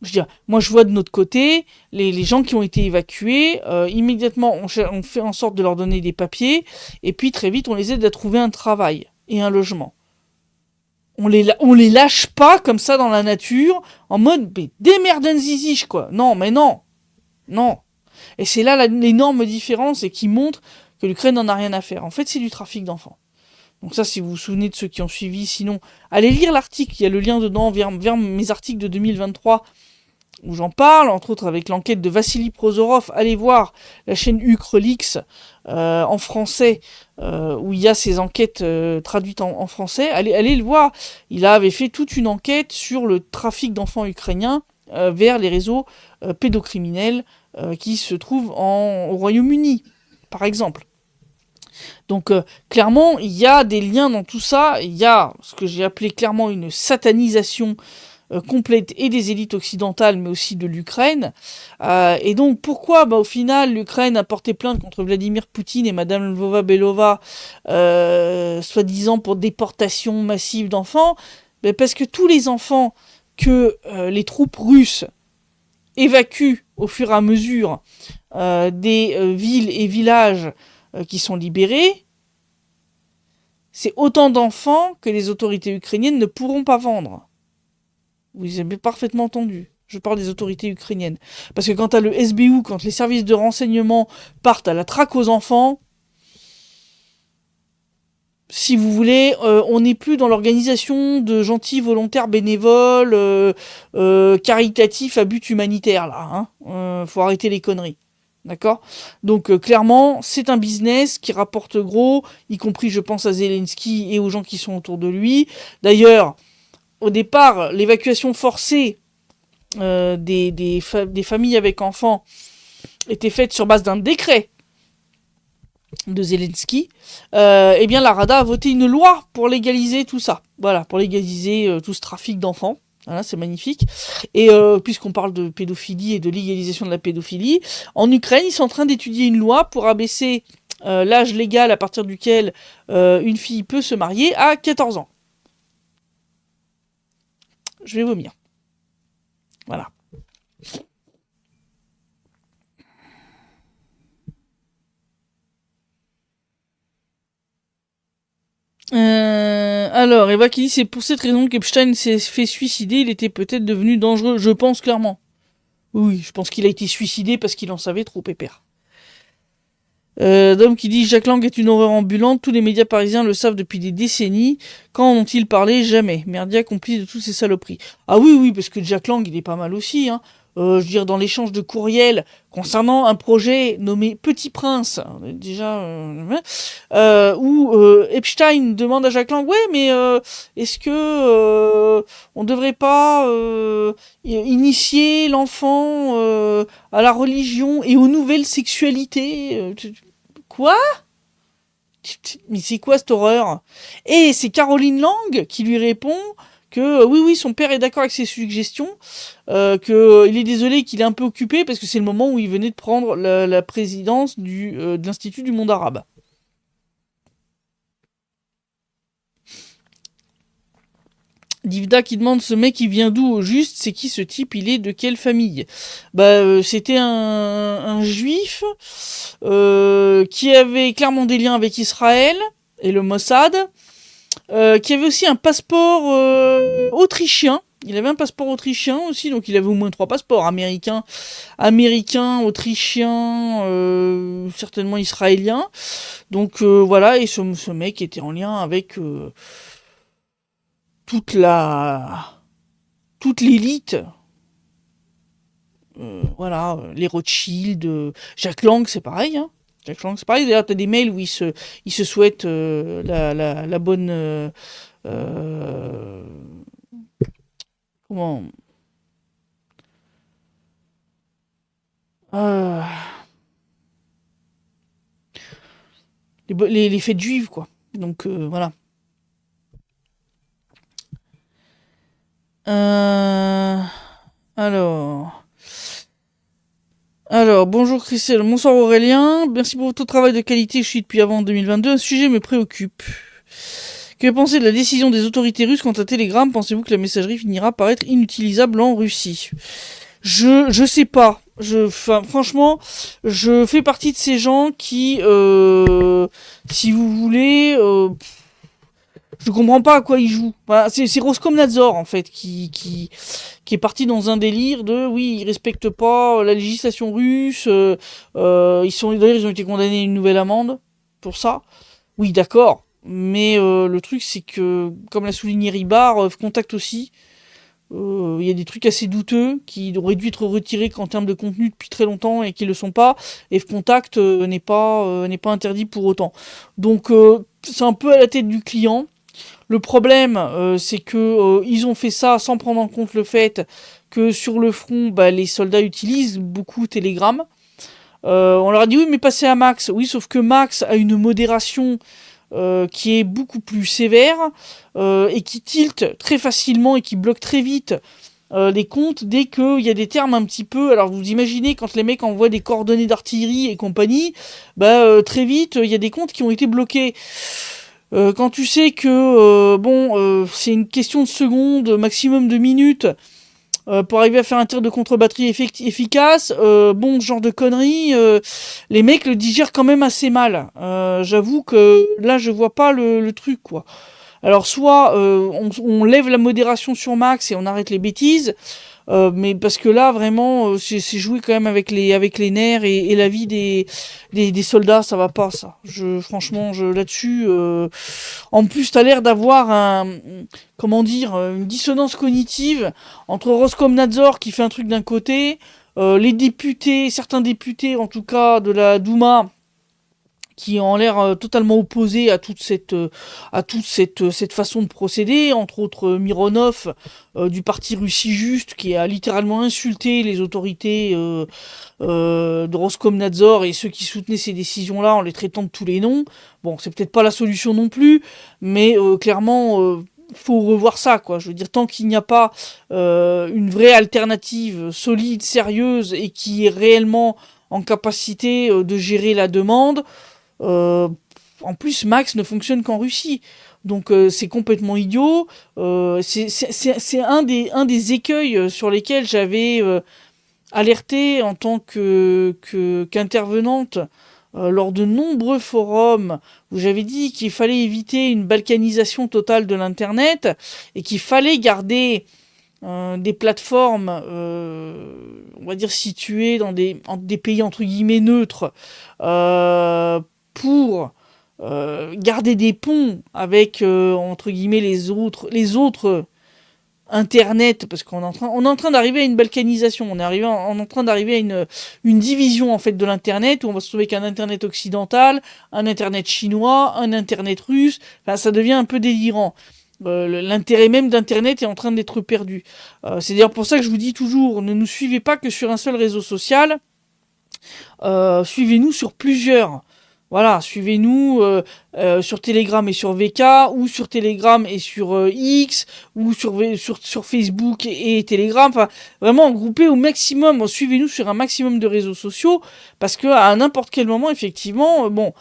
Je veux dire, moi je vois de notre côté, les gens qui ont été évacués, immédiatement on fait en sorte de leur donner des papiers, et puis très vite on les aide à trouver un travail et un logement. On les lâche pas comme ça dans la nature, en mode, démerden ziziche, quoi. Non, mais non. Non. Et c'est là l'énorme différence et qui montre que l'Ukraine n'en a rien à faire. En fait, c'est du trafic d'enfants. Donc ça, si vous vous souvenez de ceux qui ont suivi, sinon, allez lire l'article, il y a le lien dedans vers mes articles de 2023 où j'en parle, entre autres avec l'enquête de Vassili Prozorov. Allez voir la chaîne Ukrelix en français, où il y a ces enquêtes traduites en français. Allez le voir. Il avait fait toute une enquête sur le trafic d'enfants ukrainiens vers les réseaux pédocriminels qui se trouvent au Royaume-Uni, par exemple. Donc clairement, il y a des liens dans tout ça. Il y a ce que j'ai appelé clairement une satanisation complète et des élites occidentales, mais aussi de l'Ukraine. Et donc, pourquoi au final, l'Ukraine a porté plainte contre Vladimir Poutine et Madame Lvova-Belova, soi-disant pour déportation massive d'enfants? Parce que tous les enfants que les troupes russes évacuent au fur et à mesure des villes et villages qui sont libérés, c'est autant d'enfants que les autorités ukrainiennes ne pourront pas vendre. Vous avez parfaitement entendu. Je parle des autorités ukrainiennes. Parce que quand t'as le SBU, quand les services de renseignement partent à la traque aux enfants, si vous voulez, on n'est plus dans l'organisation de gentils volontaires bénévoles, caritatifs à but humanitaire, là. Faut arrêter les conneries. D'accord ? Donc clairement, c'est un business qui rapporte gros, y compris, je pense, à Zelensky et aux gens qui sont autour de lui. D'ailleurs, au départ, l'évacuation forcée des familles avec enfants était faite sur base d'un décret de Zelensky. Eh bien, la Rada a voté une loi pour légaliser tout ça. Voilà, pour légaliser tout ce trafic d'enfants. Voilà, c'est magnifique. Et puisqu'on parle de pédophilie et de légalisation de la pédophilie, en Ukraine, ils sont en train d'étudier une loi pour abaisser l'âge légal à partir duquel une fille peut se marier à 14 ans. Je vais vomir. Voilà. Alors, Eva qui dit c'est pour cette raison qu'Epstein s'est fait suicider, il était peut-être devenu dangereux. Je pense clairement. Oui, je pense qu'il a été suicidé parce qu'il en savait trop, pépère. Dom qui dit Jack Lang est une horreur ambulante, tous les médias parisiens le savent depuis des décennies. Quand en ont-ils parlé? Jamais. Merdia complice de toutes ces saloperies. Ah oui, oui, parce que Jack Lang, il est pas mal aussi, hein. Je veux dire, dans l'échange de courriels concernant un projet nommé Petit Prince, déjà, où Epstein demande à Jack Lang, ouais, mais est-ce que on devrait pas initier l'enfant à la religion et aux nouvelles sexualités Quoi? Mais c'est quoi cette horreur? Et c'est Caroline Lang qui lui répond que oui, oui, son père est d'accord avec ses suggestions, qu'il est désolé qu'il est un peu occupé parce que c'est le moment où il venait de prendre la présidence de l'Institut du monde arabe. Divda qui demande ce mec il vient d'où au juste, c'est qui ce type, il est de quelle famille? C'était un juif qui avait clairement des liens avec Israël et le Mossad, qui avait aussi un passeport autrichien. Il avait un passeport autrichien aussi, donc il avait au moins 3 passeports, américain, autrichien, certainement israélien. Donc voilà, et ce mec était en lien avec toute la toute l'élite, voilà, les Rothschild, Jack Lang, c'est pareil, hein. Jack Lang, c'est pareil. D'ailleurs, t'as des mails où il se souhaite la bonne, euh, comment, euh, les fêtes juives, quoi. Donc voilà. Euh, alors. Alors, bonjour Christelle, bonsoir Aurélien, merci pour votre travail de qualité, je suis depuis avant 2022, un sujet me préoccupe. Que pensez de la décision des autorités russes quant à Telegram? Pensez-vous que la messagerie finira par être inutilisable en Russie? Je sais pas. Franchement, je fais partie de ces gens qui, si vous voulez, je comprends pas à quoi ils jouent. Voilà, c'est Roskomnadzor en fait qui est parti dans un délire de oui, ils respectent pas la législation russe. D'ailleurs ils ont été condamnés à une nouvelle amende pour ça. Oui, d'accord. Mais le truc c'est que, comme l'a souligné Ribard, Contact aussi. Il y a des trucs assez douteux qui auraient dû être retirés en termes de contenu depuis très longtemps et qui ne le sont pas. Et Contact n'est pas interdit pour autant. Donc c'est un peu à la tête du client. Le problème, c'est que ils ont fait ça sans prendre en compte le fait que sur le front, les soldats utilisent beaucoup Telegram. On leur a dit oui, mais passez à Max. Oui, sauf que Max a une modération qui est beaucoup plus sévère et qui tilte très facilement et qui bloque très vite les comptes dès qu'il y a des termes un petit peu. Alors vous imaginez quand les mecs envoient des coordonnées d'artillerie et compagnie, très vite il y a des comptes qui ont été bloqués. Quand tu sais que c'est une question de secondes, maximum de minutes, pour arriver à faire un tir de contre-batterie efficace, ce genre de conneries, les mecs le digèrent quand même assez mal. J'avoue que là, je vois pas le truc, quoi. Alors, soit on lève la modération sur max et on arrête les bêtises, mais parce que là, vraiment, c'est jouer quand même avec les nerfs et la vie des soldats, ça va pas, ça. Franchement, là-dessus, en plus, t'as l'air d'avoir comment dire, une dissonance cognitive entre Roskomnadzor qui fait un truc d'un côté, les députés, certains députés, en tout cas, de la Douma, qui ont l'air totalement opposés à toute cette façon de procéder, entre autres Mironov du parti Russie Juste, qui a littéralement insulté les autorités de Roskomnadzor et ceux qui soutenaient ces décisions-là en les traitant de tous les noms. Bon, c'est peut-être pas la solution non plus, mais clairement, faut revoir ça, quoi. Je veux dire, tant qu'il n'y a pas une vraie alternative solide, sérieuse et qui est réellement en capacité de gérer la demande, euh, en plus, Max ne fonctionne qu'en Russie. Donc c'est complètement idiot. C'est un des écueils sur lesquels j'avais alerté en tant qu'intervenante lors de nombreux forums où j'avais dit qu'il fallait éviter une balkanisation totale de l'Internet et qu'il fallait garder des plateformes, on va dire, situés dans des pays entre guillemets neutres, euh, pour garder des ponts avec, entre guillemets, les autres Internet, parce qu'on est en train d'arriver à une balkanisation, on est en train d'arriver à une division en fait de l'Internet, où on va se trouver qu'un Internet occidental, un Internet chinois, un Internet russe, enfin, ça devient un peu délirant. L'intérêt même d'Internet est en train d'être perdu. C'est d'ailleurs pour ça que je vous dis toujours, ne nous suivez pas que sur un seul réseau social, suivez-nous sur plusieurs. Voilà, suivez-nous sur Telegram et sur VK, ou sur Telegram et sur X, ou sur Facebook et Telegram. Enfin, vraiment, groupez au maximum, suivez-nous sur un maximum de réseaux sociaux, parce que à n'importe quel moment, effectivement, bon,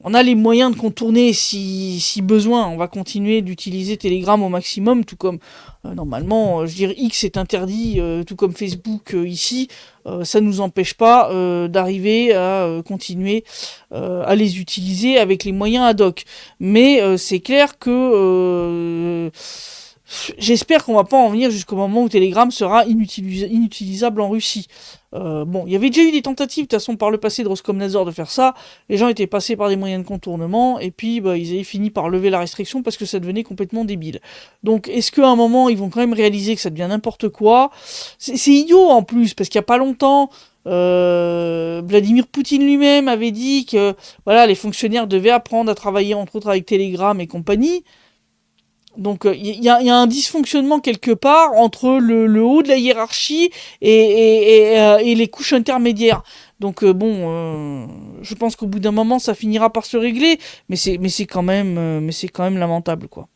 on a les moyens de contourner si besoin. On va continuer d'utiliser Telegram au maximum, tout comme normalement, je veux dire, X est interdit, tout comme Facebook ici. Ça ne nous empêche pas d'arriver à continuer à les utiliser avec les moyens ad hoc. Mais c'est clair que j'espère qu'on va pas en venir jusqu'au moment où Telegram sera inutilisable en Russie. Bon, il y avait déjà eu des tentatives, de toute façon, par le passé de Roskomnadzor de faire ça. Les gens étaient passés par des moyens de contournement, et puis bah, ils avaient fini par lever la restriction parce que ça devenait complètement débile. Donc, est-ce qu'à un moment, ils vont quand même réaliser que ça devient n'importe quoi? C'est idiot en plus, parce qu'il y a pas longtemps, Vladimir Poutine lui-même avait dit que voilà, les fonctionnaires devaient apprendre à travailler entre autres avec Telegram et compagnie. Donc il y a un dysfonctionnement quelque part entre le haut de la hiérarchie et les couches intermédiaires. Donc je pense qu'au bout d'un moment ça finira par se régler, mais c'est quand même lamentable quoi.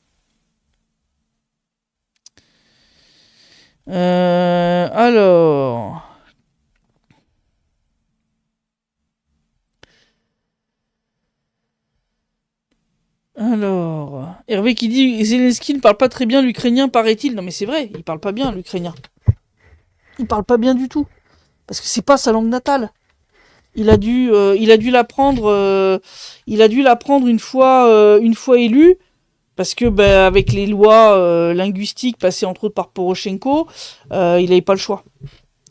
Alors. Alors, Hervé qui dit Zelensky ne parle pas très bien l'ukrainien, paraît-il. Non, mais c'est vrai, il parle pas bien l'ukrainien. Il parle pas bien du tout. Parce que c'est pas sa langue natale. Il a dû l'apprendre. Il a dû l'apprendre une fois élu. Parce que, bah, avec les lois linguistiques passées entre autres par Poroshenko, il n'avait pas le choix.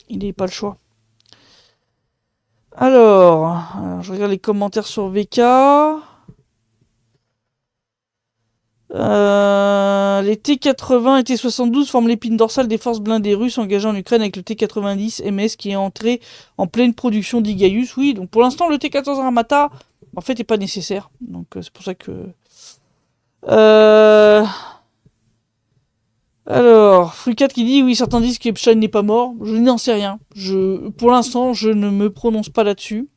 Il n'avait pas le choix. Alors, je regarde les commentaires sur VK. Les T-80 et T-72 forment l'épine dorsale des forces blindées russes engagées en Ukraine avec le T-90 MS qui est entré en pleine production d'Igaius. Oui, donc pour l'instant, le T-14 Ramata, en fait, n'est pas nécessaire. Donc c'est pour ça que... Euh... Alors, Frucat qui dit, oui, certains disent qu'Epstein n'est pas mort. Je n'en sais rien. Pour l'instant, je ne me prononce pas là-dessus.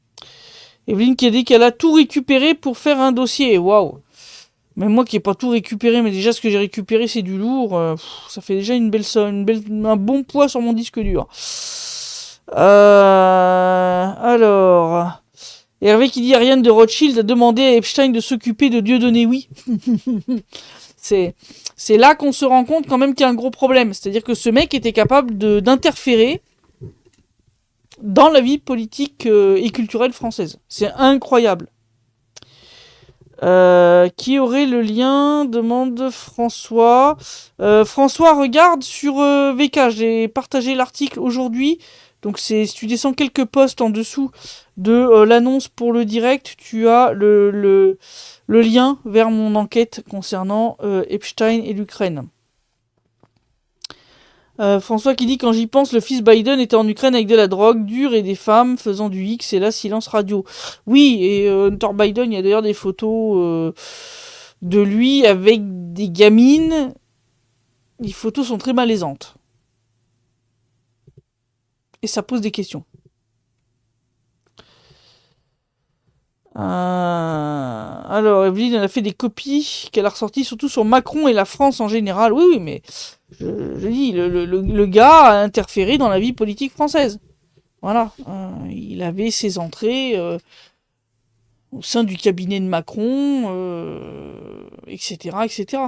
Evelyne qui a dit qu'elle a tout récupéré pour faire un dossier. Waouh! Même moi qui n'ai pas tout récupéré, mais déjà ce que j'ai récupéré c'est du lourd, ça fait déjà une belle somme, un bon poids sur mon disque dur. Alors, Hervé qui dit Ariane de Rothschild a demandé à Epstein de s'occuper de Dieudonné, oui. c'est, c'est là qu'on se rend compte quand même qu'il y a un gros problème. C'est-à-dire que ce mec était capable d'interférer dans la vie politique et culturelle française. C'est incroyable. Qui aurait le lien demande François. François, regarde sur VK. J'ai partagé l'article aujourd'hui. Donc, si tu descends quelques posts en dessous de l'annonce pour le direct, tu as le lien vers mon enquête concernant Epstein et l'Ukraine. François qui dit quand j'y pense, le fils Biden était en Ukraine avec de la drogue dure et des femmes faisant du X et là silence radio. Oui, et Hunter Biden, il y a d'ailleurs des photos de lui avec des gamines. Les photos sont très malaisantes. Et ça pose des questions. Alors, Evelyne, elle a fait des copies qu'elle a ressorties surtout sur Macron et la France en général. Oui, oui, mais je dis, le gars a interféré dans la vie politique française. Voilà. Il avait ses entrées au sein du cabinet de Macron, etc., etc.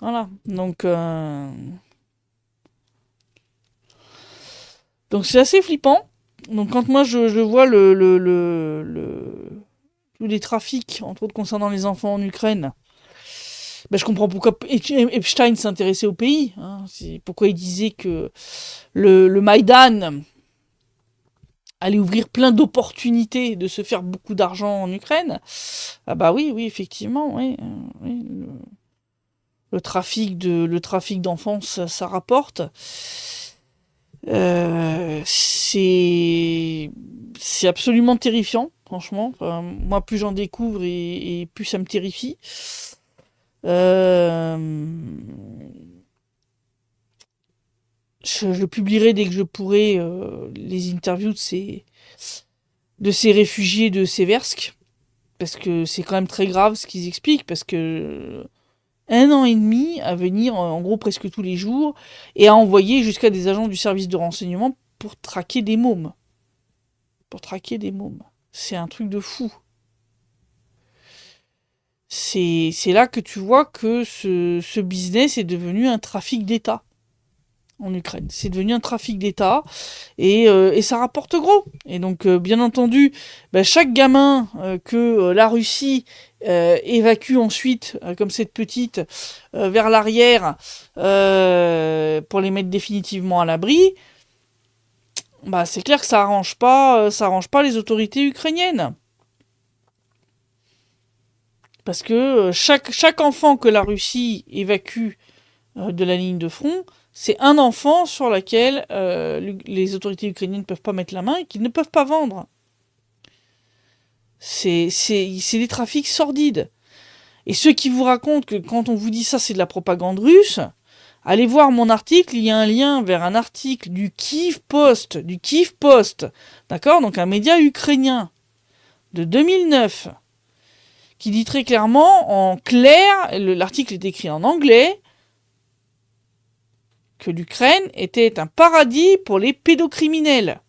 Voilà. Donc c'est assez flippant. Donc quand moi je vois tous les trafics, entre autres concernant les enfants en Ukraine, Ben, je comprends pourquoi Epstein s'intéressait au pays. Hein. C'est pourquoi il disait que le Maïdan allait ouvrir plein d'opportunités de se faire beaucoup d'argent en Ukraine. Ah bah oui, oui, effectivement, oui, oui, le trafic d'enfants, ça rapporte. C'est absolument terrifiant, franchement. Enfin, moi, plus j'en découvre et plus ça me terrifie. Euh, je publierai dès que je pourrai les interviews de ces réfugiés de Seversk, parce que c'est quand même très grave ce qu'ils expliquent, parce que 1 an et demi à venir en gros presque tous les jours et à envoyer jusqu'à des agents du service de renseignement pour traquer des mômes. Pour traquer des mômes. C'est un truc de fou. C'est là que tu vois que ce business est devenu un trafic d'État en Ukraine. C'est devenu un trafic d'État et ça rapporte gros. Et donc, bien entendu, bah, chaque gamin que la Russie évacue ensuite, comme cette petite, vers l'arrière pour les mettre définitivement à l'abri, bah, c'est clair que ça arrange pas les autorités ukrainiennes. Parce que chaque enfant que la Russie évacue de la ligne de front, c'est un enfant sur lequel les autorités ukrainiennes ne peuvent pas mettre la main et qu'ils ne peuvent pas vendre. C'est des trafics sordides. Et ceux qui vous racontent que quand on vous dit ça, c'est de la propagande russe, allez voir mon article, il y a un lien vers un article du Kyiv Post, d'accord, donc un média ukrainien de 2009, qui dit très clairement, en clair, l'article est écrit en anglais, que l'Ukraine était un paradis pour les pédocriminels.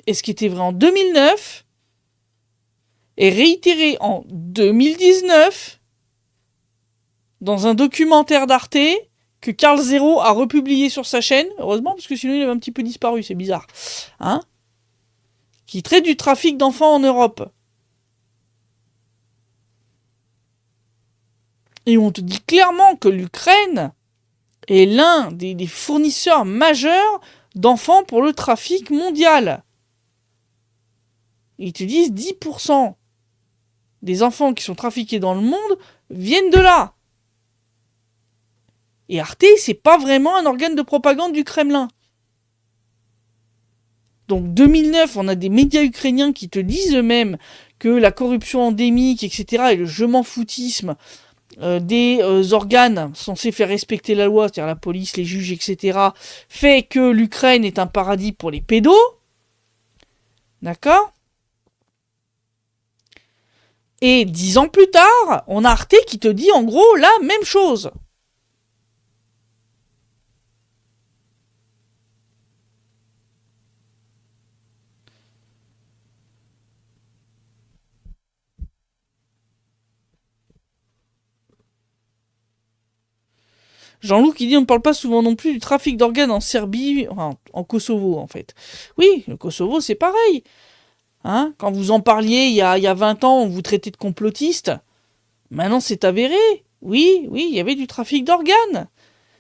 Et ce qui était vrai en 2009 est réitéré en 2019 dans un documentaire d'Arte que Karl Zero a republié sur sa chaîne, heureusement, parce que sinon il avait un petit peu disparu, c'est bizarre, hein, qui traite du trafic d'enfants en Europe. Et on te dit clairement que l'Ukraine est l'un des fournisseurs majeurs d'enfants pour le trafic mondial. Ils te disent 10% des enfants qui sont trafiqués dans le monde viennent de là. Et Arte, c'est pas vraiment un organe de propagande du Kremlin. Donc 2009, on a des médias ukrainiens qui te disent eux-mêmes que la corruption endémique, etc., et le je m'en foutisme des organes censés faire respecter la loi, c'est-à-dire la police, les juges, etc., fait que l'Ukraine est un paradis pour les pédos. D'accord ? Et 10 ans plus tard, on a Arte qui te dit en gros la même chose. Jean-Loup qui dit on ne parle pas souvent non plus du trafic d'organes en Serbie, enfin en Kosovo en fait. Oui, le Kosovo c'est pareil. Hein, quand vous en parliez il y a 20 ans, on vous traitait de complotiste. Maintenant c'est avéré. Oui, oui, il y avait du trafic d'organes.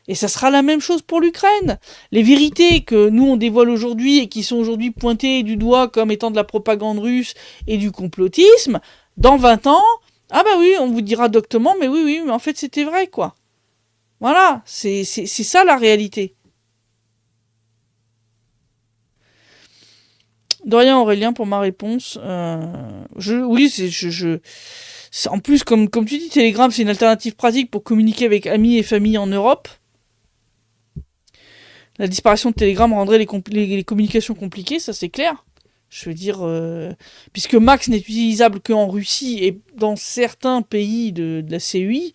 Et ça sera la même chose pour l'Ukraine. Les vérités que nous on dévoile aujourd'hui et qui sont aujourd'hui pointées du doigt comme étant de la propagande russe et du complotisme, dans 20 ans, ah bah oui, on vous dira doctement, mais oui, oui, mais en fait c'était vrai quoi. Voilà, c'est ça la réalité. De rien Aurélien pour ma réponse. Oui, en plus, comme tu dis, Telegram c'est une alternative pratique pour communiquer avec amis et familles en Europe. La disparition de Telegram rendrait les communications compliquées, ça c'est clair. Je veux dire, puisque Max n'est utilisable qu'en Russie et dans certains pays de la CEI,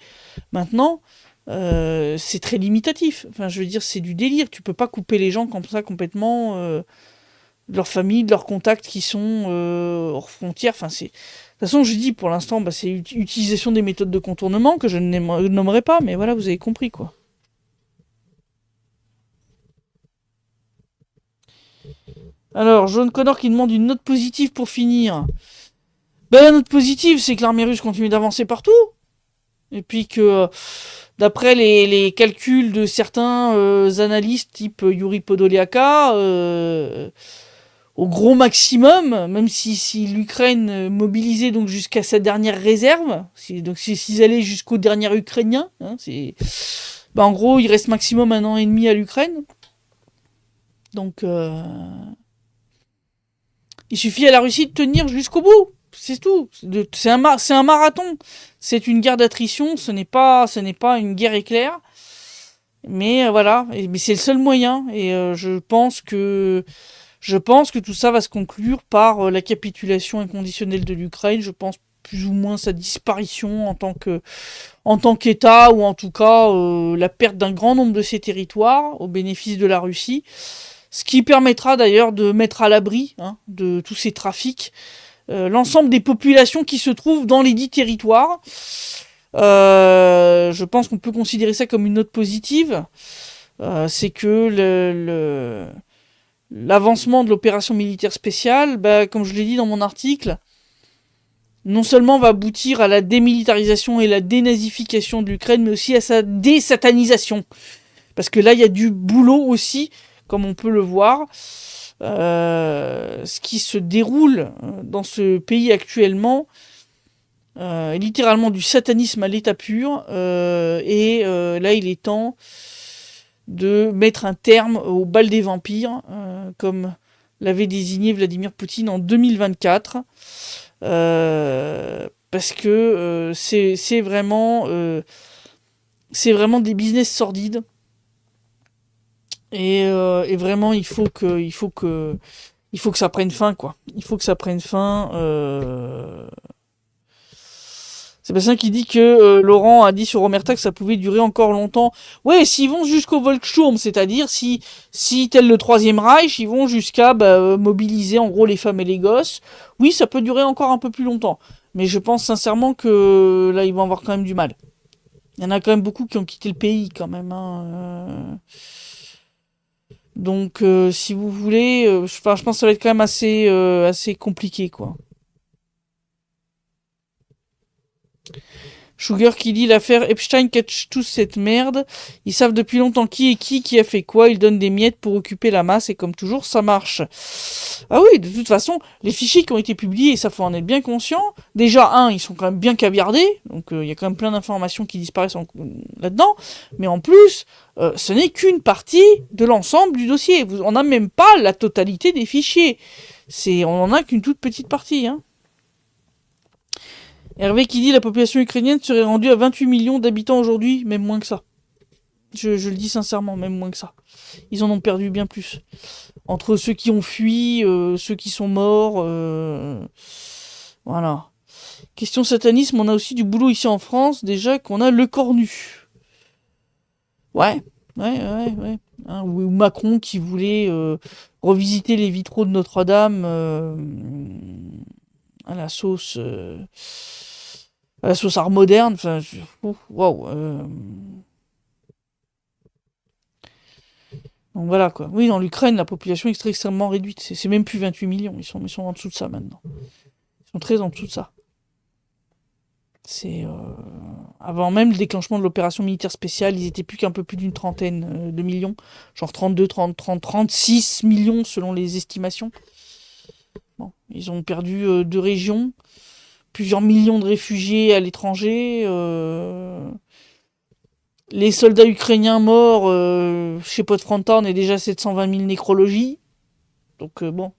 maintenant, c'est très limitatif. Enfin, je veux dire, c'est du délire. Tu peux pas couper les gens comme ça complètement de leur famille, de leurs contacts qui sont hors frontières. Enfin, c'est. De toute façon, je dis pour l'instant, bah, c'est l'utilisation des méthodes de contournement que je ne nommerai pas, mais voilà, vous avez compris quoi. Alors, Jaune Connor qui demande une note positive pour finir. Ben, la note positive, c'est que l'armée russe continue d'avancer partout. Et puis que, d'après les calculs de certains analystes, type Yuri Podoliaka, au gros maximum, même si l'Ukraine mobilisait donc jusqu'à sa dernière réserve, donc s'ils allaient jusqu'au dernier Ukrainien, hein, ben, en gros, il reste maximum 1 an et demi à l'Ukraine. Donc, il suffit à la Russie de tenir jusqu'au bout. C'est tout. C'est un marathon. C'est une guerre d'attrition. Ce n'est pas une guerre éclair. Mais voilà. Mais c'est le seul moyen. Et je pense que tout ça va se conclure par la capitulation inconditionnelle de l'Ukraine. Je pense plus ou moins sa disparition en tant qu'État, ou en tout cas la perte d'un grand nombre de ses territoires au bénéfice de la Russie. Ce qui permettra d'ailleurs de mettre à l'abri, hein, de tous ces trafics l'ensemble des populations qui se trouvent dans les dits territoires. Je pense qu'on peut considérer ça comme une note positive. C'est que l'avancement de l'opération militaire spéciale, bah, comme je l'ai dit dans mon article, non seulement va aboutir à la démilitarisation et la dénazification de l'Ukraine, mais aussi à sa désatanisation. Parce que là, il y a du boulot aussi, comme on peut le voir. Ce qui se déroule dans ce pays actuellement est littéralement du satanisme à l'état pur. Et là, il est temps de mettre un terme au bal des vampires, comme l'avait désigné Vladimir Poutine en 2024. Parce que c'est vraiment des business sordides. Et vraiment, il faut que ça prenne fin, quoi. Il faut que ça prenne fin. Sébastien qui dit que Laurent a dit sur Omerta que ça pouvait durer encore longtemps. Ouais, s'ils vont jusqu'au Volkssturm, c'est-à-dire si tel le Troisième Reich, ils vont jusqu'à mobiliser en gros les femmes et les gosses. Oui, ça peut durer encore un peu plus longtemps. Mais je pense sincèrement que là, ils vont avoir quand même du mal. Il y en a quand même beaucoup qui ont quitté le pays, quand même. Hein. Donc, si vous voulez, je pense que ça va être quand même assez compliqué, quoi. Sugar qui dit l'affaire Epstein catch tous cette merde. Ils savent depuis longtemps qui est qui a fait quoi. Ils donnent des miettes pour occuper la masse et comme toujours, ça marche. Ah oui, de toute façon, les fichiers qui ont été publiés, ça faut en être bien conscient. Déjà, ils sont quand même bien caviardés. Donc, il y a quand même plein d'informations qui disparaissent là-dedans. Mais en plus, ce n'est qu'une partie de l'ensemble du dossier. On n'a même pas la totalité des fichiers. On en a qu'une toute petite partie, hein. Hervé qui dit la population ukrainienne serait rendue à 28 millions d'habitants aujourd'hui, même moins que ça. Je le dis sincèrement, même moins que ça. Ils en ont perdu bien plus. Entre ceux qui ont fui, ceux qui sont morts, voilà. Question satanisme, on a aussi du boulot ici en France, déjà qu'on a le cornu. Ouais. Hein, ou Macron qui voulait revisiter les vitraux de Notre-Dame à la sauce art moderne. Enfin, waouh. Donc voilà quoi. Oui, dans l'Ukraine, la population est extrêmement réduite. C'est même plus 28 millions. Ils sont en dessous de ça maintenant. Ils sont très en dessous de ça. C'est avant même le déclenchement de l'opération militaire spéciale, ils étaient plus qu'un peu plus d'une trentaine de millions. Genre 32, 30, 30, 36 millions selon les estimations. Bon, ils ont perdu 2 régions. Plusieurs millions de réfugiés à l'étranger. Les soldats ukrainiens morts chez Podfronta, on est déjà à 720 000 nécrologies. Donc bon.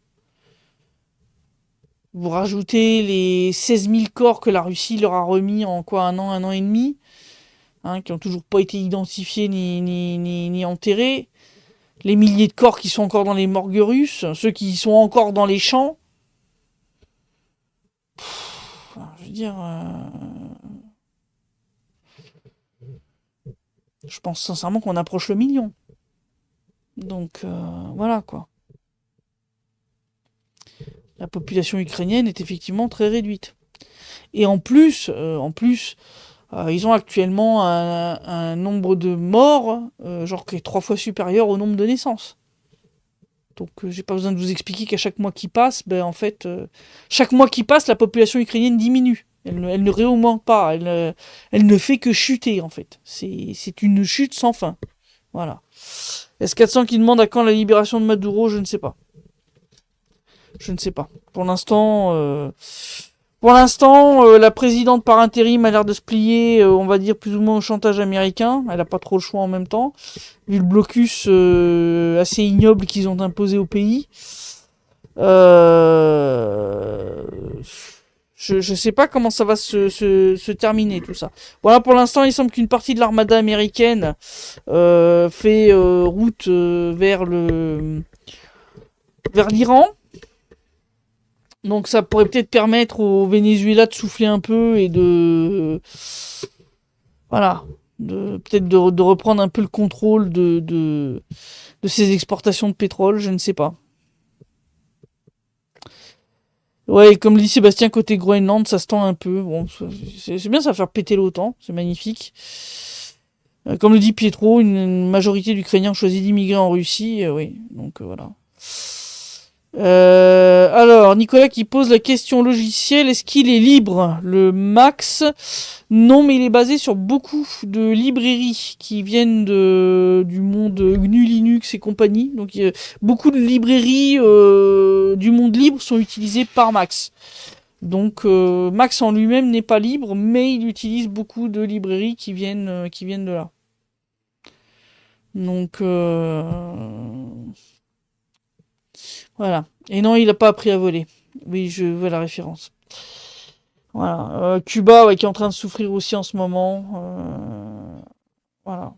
Vous rajoutez les 16 000 corps que la Russie leur a remis en quoi, un an et demi, hein, qui n'ont toujours pas été identifiés ni enterrés. Les milliers de corps qui sont encore dans les morgues russes, ceux qui sont encore dans les champs. Je veux dire... Je pense sincèrement qu'on approche le million. Donc, voilà, quoi. La population ukrainienne est effectivement très réduite. Et en plus, ils ont actuellement un nombre de morts, genre qui est 3 fois supérieur au nombre de naissances. Donc j'ai pas besoin de vous expliquer qu'à chaque mois qui passe, ben en fait, chaque mois qui passe, la population ukrainienne diminue. Elle ne réaugmente pas, elle ne fait que chuter en fait. C'est une chute sans fin. Voilà. S400 qui demande à quand la libération de Maduro, je ne sais pas. Je ne sais pas. Pour l'instant, la présidente par intérim a l'air de se plier, on va dire, plus ou moins au chantage américain. Elle n'a pas trop le choix en même temps, vu le blocus assez ignoble qu'ils ont imposé au pays. Euh, je ne sais pas comment ça va se terminer, tout ça. Voilà, pour l'instant, il semble qu'une partie de l'armada américaine fait route vers l'Iran. Donc ça pourrait peut-être permettre au Venezuela de souffler un peu et voilà, peut-être de reprendre un peu le contrôle de ses exportations de pétrole, je ne sais pas. Ouais, et comme le dit Sébastien, côté Groenland, ça se tend un peu. Bon, c'est bien, ça va faire péter l'OTAN, c'est magnifique. Comme le dit Pietro, une majorité d'Ukrainiens ont choisi d'immigrer en Russie, oui, donc voilà. Alors, Nicolas qui pose la question logicielle, est-ce qu'il est libre? Le Max, non, mais il est basé sur beaucoup de librairies qui viennent du monde GNU Linux et compagnie. Donc, beaucoup de librairies du monde libre sont utilisées par Max. Donc, Max en lui-même n'est pas libre, mais il utilise beaucoup de librairies qui viennent de là. Donc, voilà. Et non, il n'a pas appris à voler. Oui, je vois la référence. Voilà. Cuba, ouais, qui est en train de souffrir aussi en ce moment. Voilà.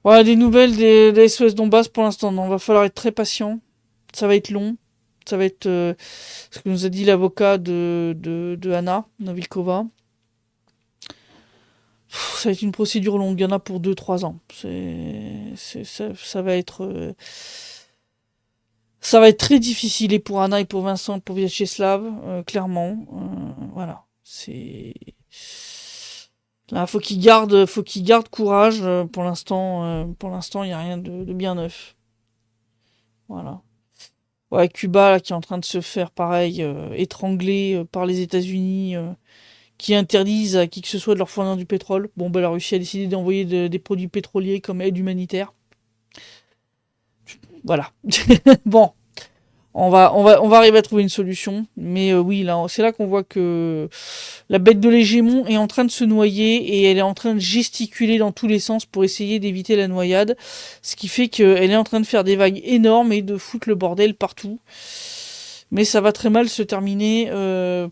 Voilà, des nouvelles des SOS Donbass pour l'instant. Non, va falloir être très patient. Ça va être long. Ça va être ce que nous a dit l'avocat de Anna Novikova. Ça va être une procédure longue. Il y en a pour 2-3 ans. Ça va être. Ça va être très difficile et pour Anna et pour Vincent, pour Vyacheslav, clairement. Voilà. Là, faut qu'il garde courage. Pour l'instant, il n'y a rien de bien neuf. Voilà. Ouais, Cuba, là, qui est en train de se faire pareil, étrangler par les États-Unis, qui interdisent à qui que ce soit de leur fournir du pétrole. Bon, ben, la Russie a décidé d'envoyer des produits pétroliers comme aide humanitaire. Voilà. Bon. On va arriver à trouver une solution. Mais oui, là, c'est là qu'on voit que la bête de l'hégémon est en train de se noyer et elle est en train de gesticuler dans tous les sens pour essayer d'éviter la noyade. Ce qui fait qu'elle est en train de faire des vagues énormes et de foutre le bordel partout. Mais ça va très mal se terminer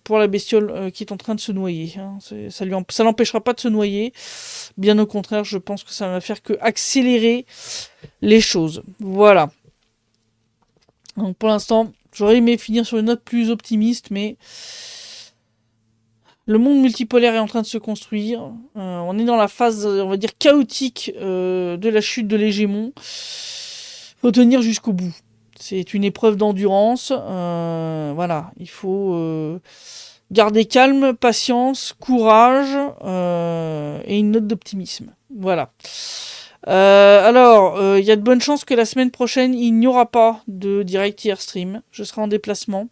pour la bestiole qui est en train de se noyer. Hein. Ça l'empêchera pas de se noyer. Bien au contraire, je pense que ça va faire que accélérer les choses. Voilà. Donc pour l'instant, j'aurais aimé finir sur une note plus optimiste, mais le monde multipolaire est en train de se construire. On est dans la phase, on va dire, chaotique de la chute de l'hégémon. Faut tenir jusqu'au bout. C'est une épreuve d'endurance. Voilà, il faut garder calme, patience, courage et une note d'optimisme. Voilà. Alors, il y a de bonnes chances que la semaine prochaine, il n'y aura pas de direct Airstream. Je serai en déplacement.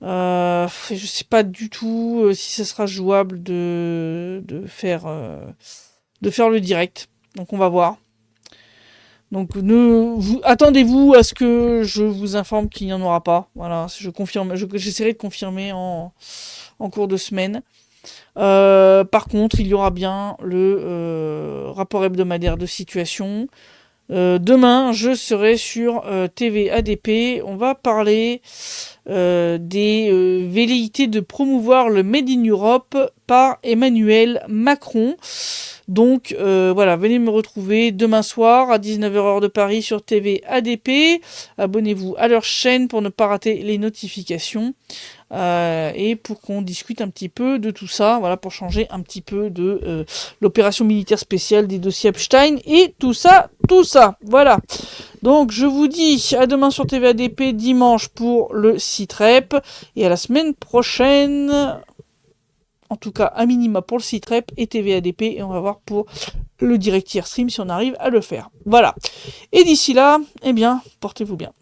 Je sais pas du tout si ce sera jouable de faire le direct. Donc on va voir. Donc attendez-vous à ce que je vous informe qu'il n'y en aura pas. Voilà, j'essaierai de confirmer en cours de semaine. Par contre, il y aura bien le rapport hebdomadaire de situation. Demain, je serai sur TV ADP. On va parler des velléités de promouvoir le Made in Europe par Emmanuel Macron. Donc voilà, venez me retrouver demain soir à 19h heure de Paris sur TV ADP. Abonnez-vous à leur chaîne pour ne pas rater les notifications. Et pour qu'on discute un petit peu de tout ça, voilà, pour changer un petit peu de l'opération militaire spéciale des dossiers Epstein et tout ça, voilà. Donc je vous dis à demain sur TVADP, dimanche pour le site rep, et à la semaine prochaine en tout cas à minima pour le site rep et TVADP, et on va voir pour le direct stream si on arrive à le faire. Voilà. Et d'ici là, eh bien, portez-vous bien.